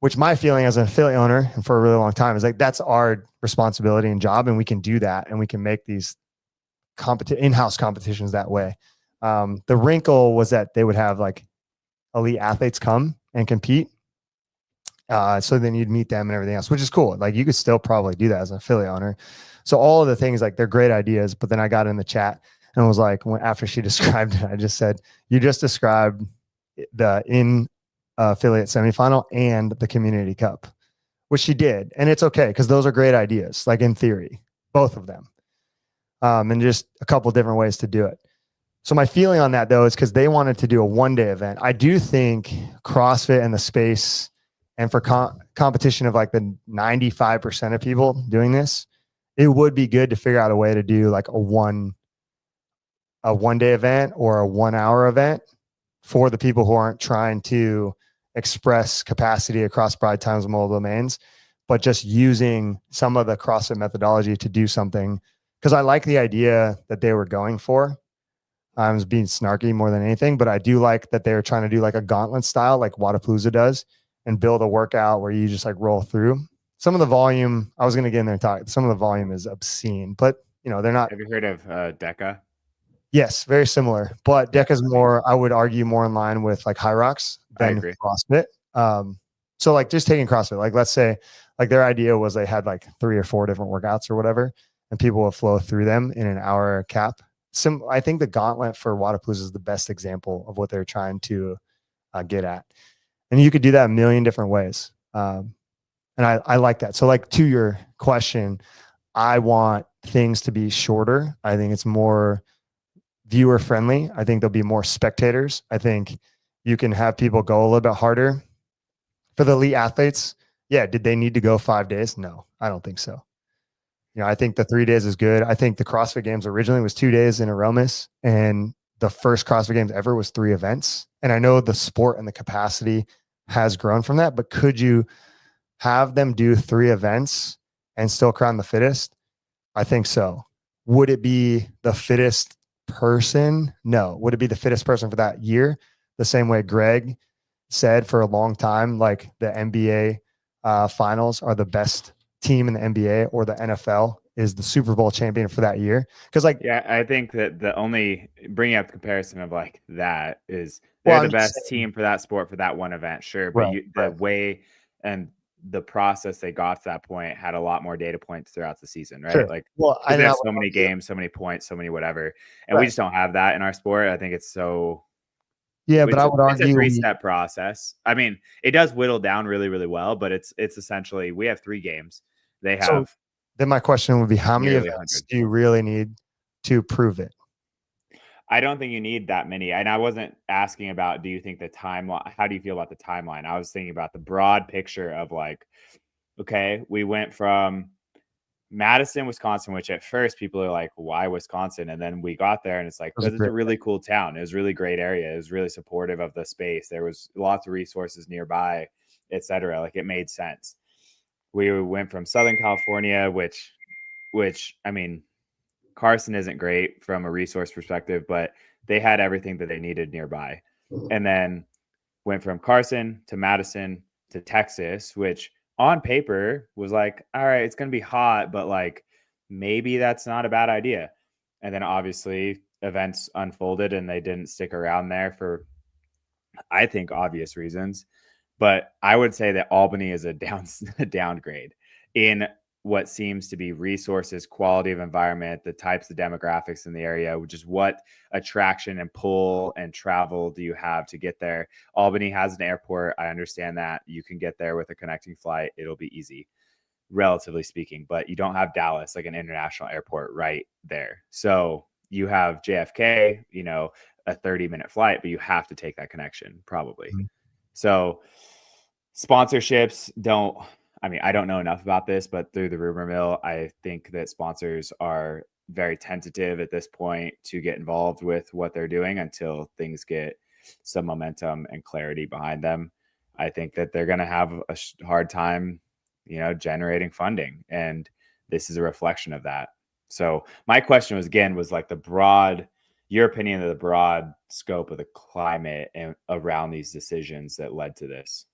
which my feeling as an affiliate owner and for a really long time is like, that's our responsibility and job. And we can do that. And we can make these in-house competitions that way. The wrinkle was that they would have like elite athletes come and compete. So then you'd meet them and everything else, which is cool. Like you could still probably do that as an affiliate owner. So all of the things, like they're great ideas, but then I got in the chat and was like, after she described it, I just said, you just described the in affiliate semifinal and the community cup, which she did. And it's okay. Cause those are great ideas. Like in theory, both of them. And just a couple different ways to do it. So my feeling on that though, is because they wanted to do a 1-day event. I do think CrossFit and the space and for competition of like the 95% of people doing this, it would be good to figure out a way to do like a 1-day event or a 1-hour event for the people who aren't trying to express capacity across broad times and multiple domains, but just using some of the CrossFit methodology to do something. Because I like the idea that they were going for. I was being snarky more than anything, but I do like that they were trying to do like a gauntlet style, like Wadapalooza does, and build a workout where you just like roll through. Some of the volume, I was going to get in there and talk. Some of the volume is obscene, but you know, they're not. Have you heard of DECA? Yes, very similar, but DECA's more, I would argue, more in line with like High Rocks than CrossFit. So like just taking CrossFit, like let's say like their idea was they had like 3 or 4 different workouts or whatever, and people will flow through them in an hour cap. I think the gauntlet for Wadapalooza is the best example of what they're trying to get at. And you could do that a million different ways. And I like that. So like to your question, I want things to be shorter. I think it's more viewer friendly. I think there'll be more spectators. I think you can have people go a little bit harder. For the elite athletes, yeah, did they need to go 5 days? No, I don't think so. You know, I think the 3 days is good. I think the CrossFit Games originally was 2 days in Aromas, and the first CrossFit Games ever was 3 events. And I know the sport and the capacity has grown from that, but could you have them do 3 events and still crown the fittest? I think so. Would it be the fittest person? No. Would it be the fittest person for that year? The same way Greg said for a long time, like the NBA finals are the best team in the NBA, or the NFL is the Super Bowl champion for that year. Because like, yeah, I think that the only bringing up the comparison of like that is they're the best team for that sport for that one event, sure, but the way and the process they got to that point had a lot more data points throughout the season, right? Sure. Like, well, I have so many games, so many points, so many whatever, and we just don't have that in our sport. I think it's so. Yeah, but I would argue it's a 3-step process. I mean, it does whittle down really, really well, but it's essentially we have 3 games. They have. So then my question would be, how many events 100. do you really need to prove it? I don't think you need that many. And I wasn't asking about, do you think the timeline, how do you feel about the timeline? I was thinking about the broad picture of like, okay, we went from Madison, Wisconsin, which at first people are like, why Wisconsin? And then we got there and it's like, because it's a really cool town. It was a really great area. It was really supportive of the space. There was lots of resources nearby, etc. Like it made sense. We went from Southern California, which I mean, Carson isn't great from a resource perspective, but they had everything that they needed nearby. And then went from Carson to Madison to Texas, which on paper was like, all right, it's going to be hot, but like maybe that's not a bad idea. And then obviously events unfolded and they didn't stick around there for, I think, obvious reasons. But I would say that Albany is a downgrade in what seems to be resources, quality of environment, the types of demographics in the area, which is what attraction and pull and travel do you have to get there. Albany has an airport. I understand that. You can get there with a connecting flight. It'll be easy, relatively speaking, but you don't have Dallas, like an international airport right there. So you have JFK, you know, a 30-minute flight, but you have to take that connection probably. Mm-hmm. So sponsorships don't, I mean, I don't know enough about this, but through the rumor mill, I think that sponsors are very tentative at this point to get involved with what they're doing until things get some momentum and clarity behind them. I think that they're going to have a hard time, you know, generating funding. And this is a reflection of that. So my question was like your opinion of the broad scope of the climate and around these decisions that led to this.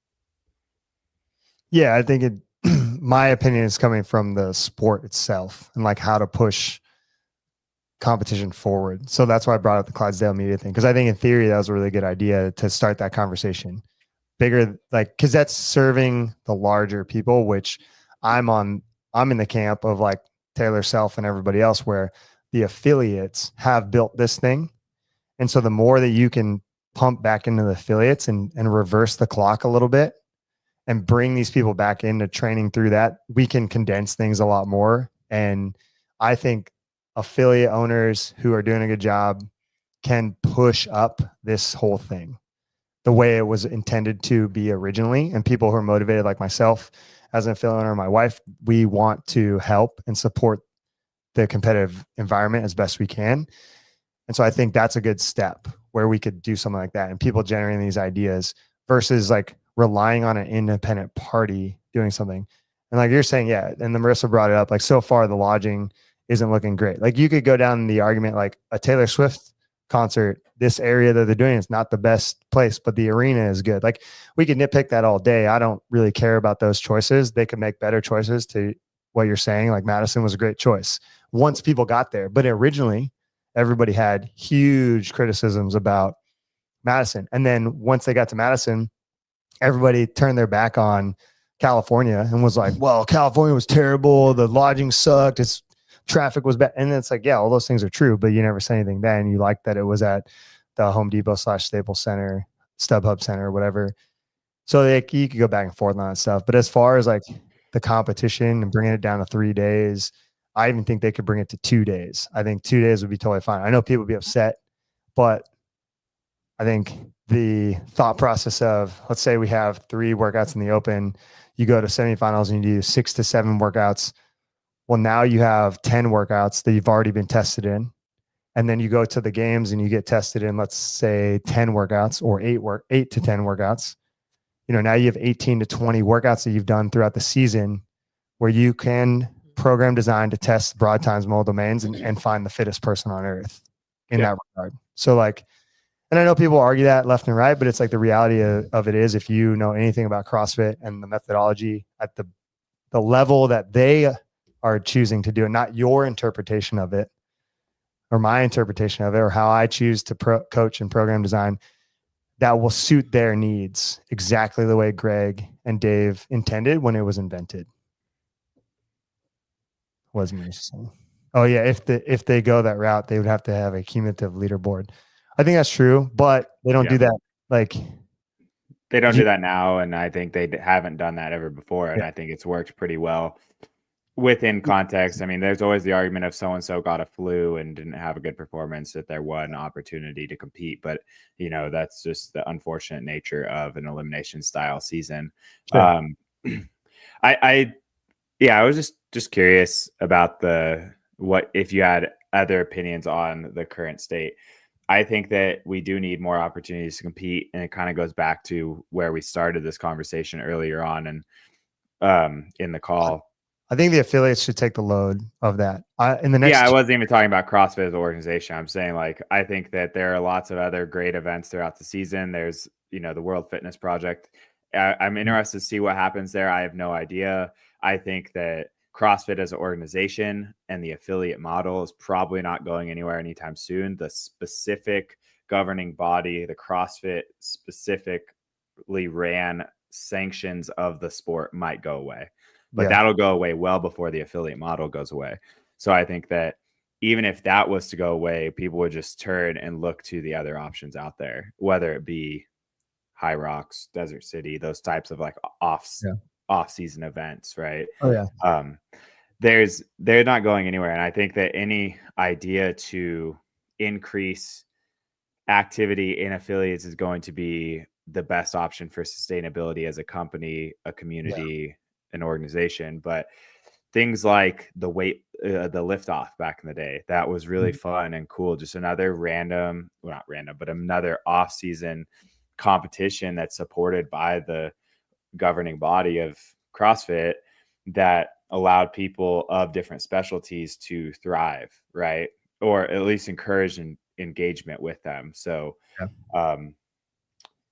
Yeah, I think my opinion is coming from the sport itself and like how to push competition forward. So that's why I brought up the Clydesdale media thing. Cause I think in theory, that was a really good idea to start that conversation bigger, like, cause that's serving the larger people, which I'm in the camp of like Taylor Self and everybody else where the affiliates have built this thing. And so the more that you can pump back into the affiliates and reverse the clock a little bit, and bring these people back into training through that, we can condense things a lot more. And I think affiliate owners who are doing a good job can push up this whole thing the way it was intended to be originally. And people who are motivated like myself as an affiliate owner, my wife, we want to help and support the competitive environment as best we can. And so I think that's a good step where we could do something like that and people generating these ideas versus like relying on an independent party doing something. And like you're saying, yeah. And the Marissa brought it up, like so far the lodging isn't looking great. Like you could go down the argument, like a Taylor Swift concert, this area that they're doing is not the best place, but the arena is good. Like we could nitpick that all day. I don't really care about those choices. They could make better choices to what you're saying. Like Madison was a great choice once people got there, but originally everybody had huge criticisms about Madison. And then once they got to Madison, everybody turned their back on California and was like, well, California was terrible. The lodging sucked. Its traffic was bad. And it's like, yeah, all those things are true, but you never said anything then. You liked that it was at the Home Depot / Staples Center, StubHub Center, whatever. So like, you could go back and forth on that stuff. But as far as like the competition and bringing it down to 3 days, I even think they could bring it to 2 days. I think 2 days would be totally fine. I know people would be upset, but I think the thought process of, let's say we have 3 workouts in the open, you go to semifinals and you do 6 to 7 workouts. Well, now you have 10 workouts that you've already been tested in. And then you go to the games and you get tested in, let's say 10 workouts or 8 to 10 workouts. You know, now you have 18 to 20 workouts that you've done throughout the season where you can program design to test broad times, multiple domains and find the fittest person on earth in that regard. So like, and I know people argue that left and right, but it's like the reality of it is if you know anything about CrossFit and the methodology at the level that they are choosing to do it, not your interpretation of it or my interpretation of it or how I choose to coach and program design, that will suit their needs exactly the way Greg and Dave intended when it was invented. Was me saying. Oh yeah, if they go that route, they would have to have a cumulative leaderboard. I think that's true, but they don't do that. Like they don't do that now, and I think they haven't done that ever before, and I think it's worked pretty well within context. I mean, there's always the argument of so and so got a flu and didn't have a good performance at their one opportunity to compete, but you know that's just the unfortunate nature of an elimination style season. Sure. Yeah, I was just curious about what if you had other opinions on the current state. I think that we do need more opportunities to compete, and it kind of goes back to where we started this conversation earlier on, and in the call. I think the affiliates should take the load of that. Yeah, I wasn't even talking about CrossFit as an organization. I'm saying, like, I think that there are lots of other great events throughout the season. There's, the World Fitness Project. I'm interested to see what happens there. I have no idea. I think that CrossFit as an organization and the affiliate model is probably not going anywhere anytime soon. The specific governing body, the CrossFit specifically ran sanctions of the sport might go away. But that'll go away well before the affiliate model goes away. So I think that even if that was to go away, people would just turn and look to the other options out there, whether it be High Rocks, Desert City, those types of like off-season events, right? Oh yeah. They're not going anywhere. And I think that any idea to increase activity in affiliates is going to be the best option for sustainability as a company, a community, an organization. But things like the lift off back in the day, that was really fun and cool. Just another another off-season competition that's supported by the governing body of CrossFit that allowed people of different specialties to thrive, right? Or at least encourage engagement with them. So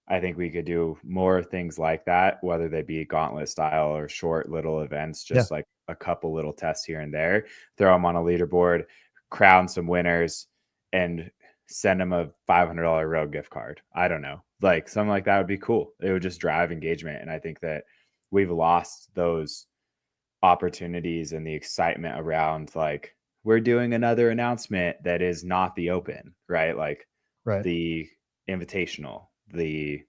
I think we could do more things like that, whether they be gauntlet style or short little events, just like a couple little tests here and there, throw them on a leaderboard, crown some winners, and send them a $500 road gift card. I don't know. Like something like that would be cool. It would just drive engagement. And I think that we've lost those opportunities and the excitement around, like, we're doing another announcement that is not the open, right? Like the invitational, the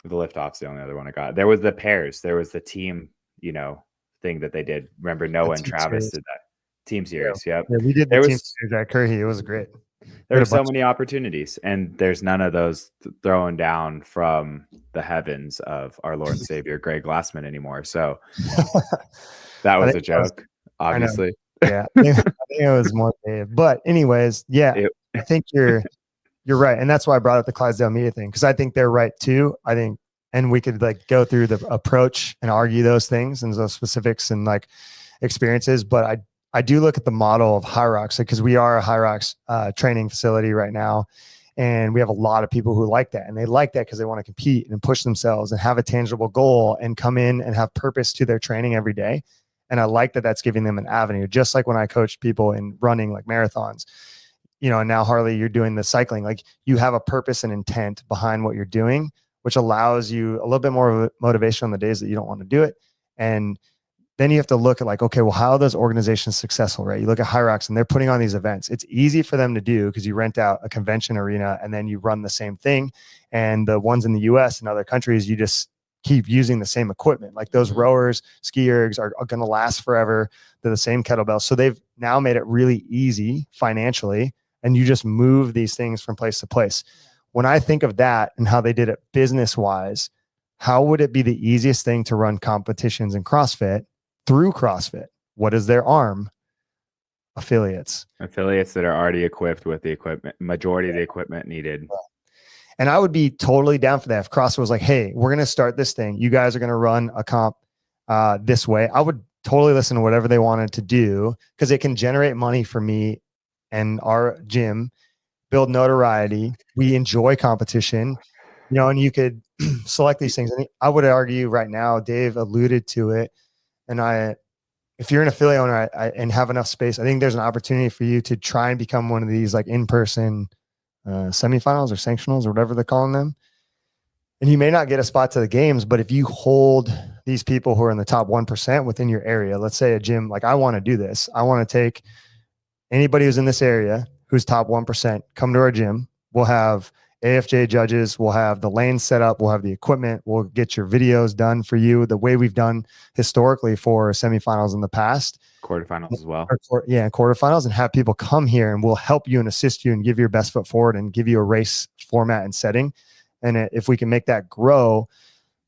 lift off's the only other one I got. There was the pairs, there was the team, thing that they did. Remember Noah and Travis did that team series. Yeah, we did the team series at Curry. It was great. There were so many opportunities, and there's none of those thrown down from the heavens of our Lord and Savior Greg Glassman anymore. So that was a joke, obviously. Yeah, I think it was more Dave. But anyways, I think you're right, and that's why I brought up the Clydesdale media thing, because I think they're right too. I think, and we could like go through the approach and argue those things and those specifics and like experiences. But I do look at the model of High Rocks, because we are a High Rocks training facility right now. And we have a lot of people who like that, and they like that because they want to compete and push themselves and have a tangible goal and come in and have purpose to their training every day. And I like that that's giving them an avenue, just like when I coach people in running like marathons, and now Harley, you're doing the cycling, like you have a purpose and intent behind what you're doing, which allows you a little bit more of motivation on the days that you don't want to do it. And then you have to look at like, okay, well, how are those organizations successful, right? You look at High Rocks and they're putting on these events. It's easy for them to do because you rent out a convention arena and then you run the same thing. And the ones in the US and other countries, you just keep using the same equipment. Like those rowers, ski ergs are going to last forever. They're the same kettlebells. So they've now made it really easy financially, and you just move these things from place to place. When I think of that and how they did it business-wise, how would it be the easiest thing to run competitions in CrossFit through CrossFit? What is their arm? Affiliates that are already equipped with the equipment, majority of the equipment needed. And I would be totally down for that. If CrossFit was like, hey, we're going to start this thing, you guys are going to run a comp this way, I would totally listen to whatever they wanted to do, because it can generate money for me and our gym, build notoriety. We enjoy competition, and you could select these things. And I would argue right now, Dave alluded to it. And if you're an affiliate owner and have enough space, I think there's an opportunity for you to try and become one of these like in-person semifinals or sanctionals or whatever they're calling them. And you may not get a spot to the games, but if you hold these people who are in the top 1% within your area, let's say a gym, like I want to do this. I want to take anybody who's in this area who's top 1%, come to our gym. We'll have AFJ judges. We'll have the lanes set up. We'll have the equipment. We'll get your videos done for you the way we've done historically for semifinals in the past. Quarterfinals as well. And quarterfinals, and have people come here and we'll help you and assist you and give your best foot forward and give you a race format and setting. And if we can make that grow,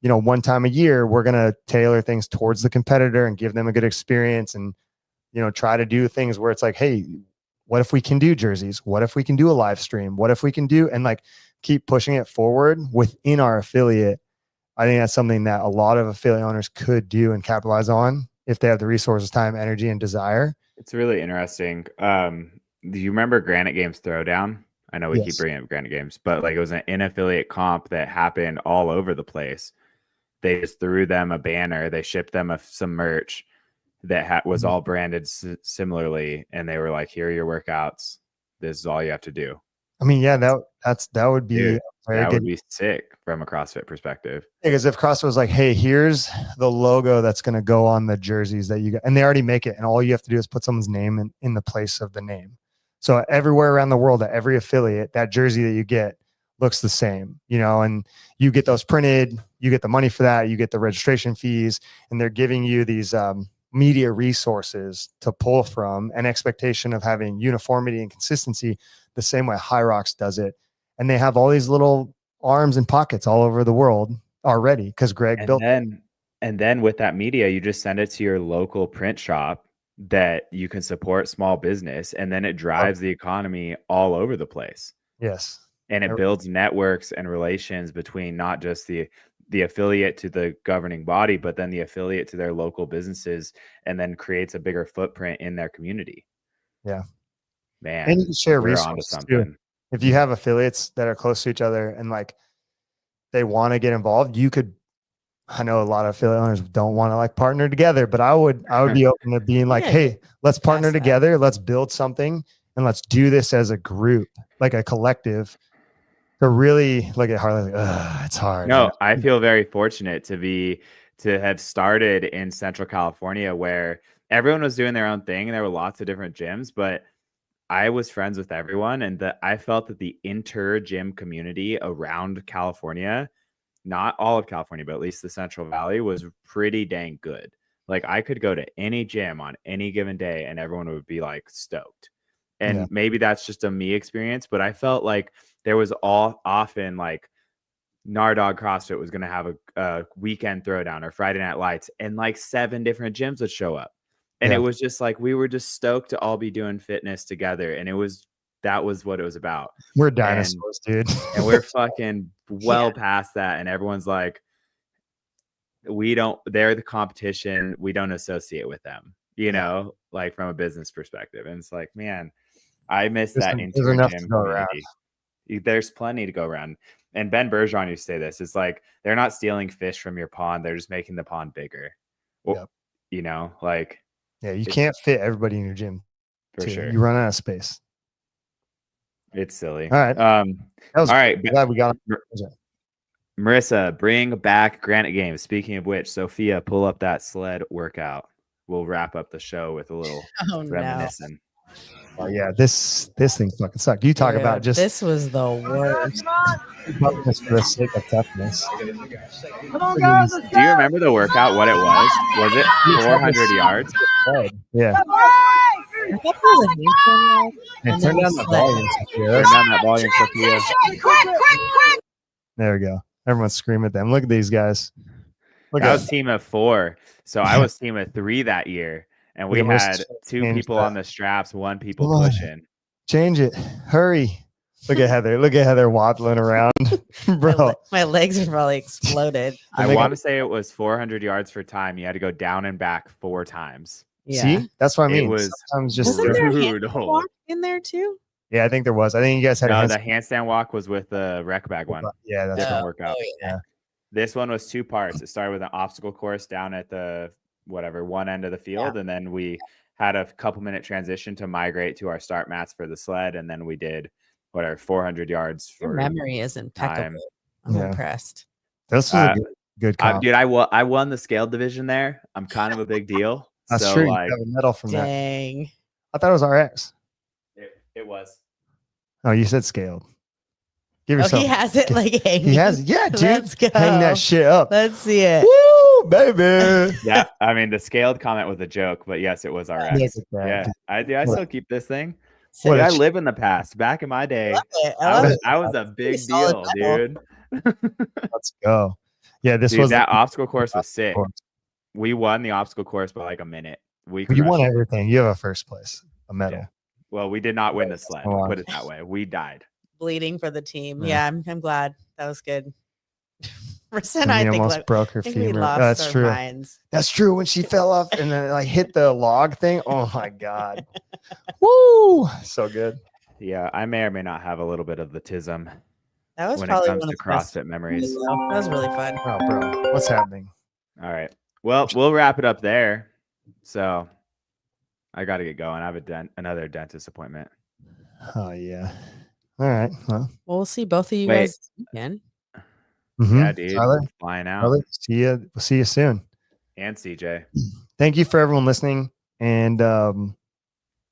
one time a year, we're going to tailor things towards the competitor and give them a good experience and, try to do things where it's like, hey, what if we can do jerseys? What if we can do a live stream? What if we can do, and like keep pushing it forward within our affiliate. I think that's something that a lot of affiliate owners could do and capitalize on if they have the resources, time, energy, and desire. It's really interesting. Do you remember Granite Games Throwdown? I know we keep bringing up Granite Games, but like it was an in-affiliate comp that happened all over the place. They just threw them a banner. They shipped them some merch that was all branded similarly. And they were like, here are your workouts. This is all you have to do. I mean, yeah, that would be, dude, that would be sick from a CrossFit perspective. Because if CrossFit was like, hey, here's the logo that's going to go on the jerseys that you got, and they already make it, and all you have to do is put someone's name in the place of the name. So everywhere around the world, at every affiliate, that jersey that you get looks the same, and you get those printed, you get the money for that, you get the registration fees, and they're giving you these media resources to pull from, an expectation of having uniformity and consistency the same way High Rocks does it. And they have all these little arms and pockets all over the world already because Greg built. And then with that media, you just send it to your local print shop that you can support small business, and then it drives the economy all over the place. Yes. And it builds networks and relations between not just the affiliate to the governing body, but then the affiliate to their local businesses, and then creates a bigger footprint in their community. Yeah. Man. And you can share resources too. If you have affiliates that are close to each other and like they want to get involved, I know a lot of affiliate owners don't want to like partner together, but I would be open to being like, hey, let's partner together. Let's build something and let's do this as a group, like a collective. To really look at Harley, like, it's hard. No, I feel very fortunate to have started in Central California where everyone was doing their own thing and there were lots of different gyms, but I was friends with everyone, and I felt that the inter-gym community around California, not all of California, but at least the Central Valley, was pretty dang good. Like I could go to any gym on any given day and everyone would be like stoked. And maybe that's just a me experience, but I felt like there was often like Nardog CrossFit was going to have a weekend throwdown or Friday Night Lights, and like 7 different gyms would show up. And it was just like, we were just stoked to all be doing fitness together. And that was what it was about. We're dinosaurs, dude. And we're fucking past that. And everyone's like, they're the competition. We don't associate with them, like from a business perspective. And it's like, man, I miss that inter-gym community. There's plenty to go around. And Ben Bergeron used to say this. It's like, they're not stealing fish from your pond. They're just making the pond bigger. You can't fit everybody in your gym. For sure. You run out of space. It's silly. All right. All right. Glad we got it. Marissa, bring back Granite Games. Speaking of which, Sophia, pull up that sled workout. We'll wrap up the show with a little reminiscing. Oh yeah, this thing fucking sucked. You talk about just this was the worst. Toughness for the sake of toughness. Come on, guys, do you remember the workout? What it was? Was it 400 yards? Yeah. Turn down the volume, Sophia. Turn down that volume, Sophia. There we go. Everyone's screaming at them. Look at these guys. I was team of 4, so I was team of 3 that year. And we had 2 people on the straps, 1 people pushing. Change it. Hurry. Look at Heather. Look at Heather waddling around. Bro. My legs are probably exploded. I want to say it was 400 yards for time. You had to go down and back 4 times. Yeah. See? That's what I mean. It was sometimes just walk in there too? Yeah, I think there was. I think you guys had the handstand walk was with the rec bag one. Yeah, that's different workout. Yeah. This one was 2 parts. It started with an obstacle course down at the one end of the field, and then we had a couple minute transition to migrate to our start mats for the sled, and then we did 400 yards. Your memory is impeccable. I'm impressed. This was a good comp. Dude, I won the scaled division there. I'm kind of a big deal. That's true. You have a medal from that. Dang. I thought it was RX. It was. Oh, you said scaled. Give yourself. He has it like hanging. He has, dude. Let's go. Hang that shit up. Let's see it. Woo, baby. Yeah, I mean the scaled comment was a joke, but yes, it was RX. Yeah, I still keep this thing. I live in the past. Back in my day, I was a big deal, dude. Let's go. Yeah, this Dude, was that the obstacle course was sick. course. We won the obstacle course by like a minute. We You won crushed it. everything. You have a first place, a medal. Yeah. Well, we did not win the sled. Come on. Put it that way. We died. Bleeding for the team. Yeah. Yeah, I'm glad. That was good. Marissa and And I he think, almost like, broke her I think we femur. lost That's our true. minds. That's true. When she fell off and then like hit the log thing. Oh my God. Woo. So good. Yeah, I may or may not have a little bit of the tism That was when it probably comes one to of the best. CrossFit memories. That was really fun. Oh, bro. What's happening? All right. Well, we'll wrap it up there. So I got to get going. I have another dentist appointment. Oh, yeah. All right. Well, We'll see both of you Wait. guys again. Yeah, dude. Tyler, Flying out. Tyler, see you. We'll see you soon. And CJ. Thank you for everyone listening. And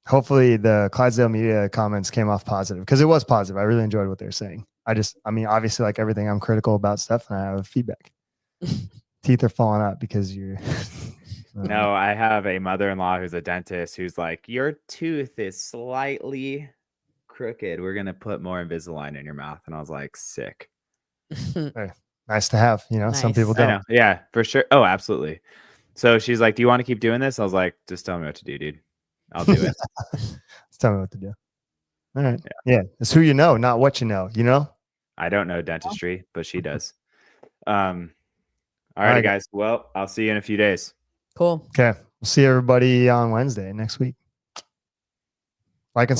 hopefully the Clydesdale media comments came off positive because it was positive. I really enjoyed what they were saying. I mean, obviously, like everything, I'm critical about stuff and I have feedback. Teeth are falling out because you're. No, I have a mother-in-law who's a dentist who's like, your tooth is slightly crooked. We're going to put more Invisalign in your mouth. And I was like, sick. Nice to have, some people Nice. I don't. know. Yeah, for sure. Oh, absolutely. So she's like, do you want to keep doing this? I was like, just tell me what to do, dude. I'll do it. Just tell me what to do. All right. Yeah. It's who you know, not what you know, I don't know dentistry, but she does. All right, guys. Well, I'll see you in a few days. Cool. Okay. We'll see everybody on Wednesday next week. Like and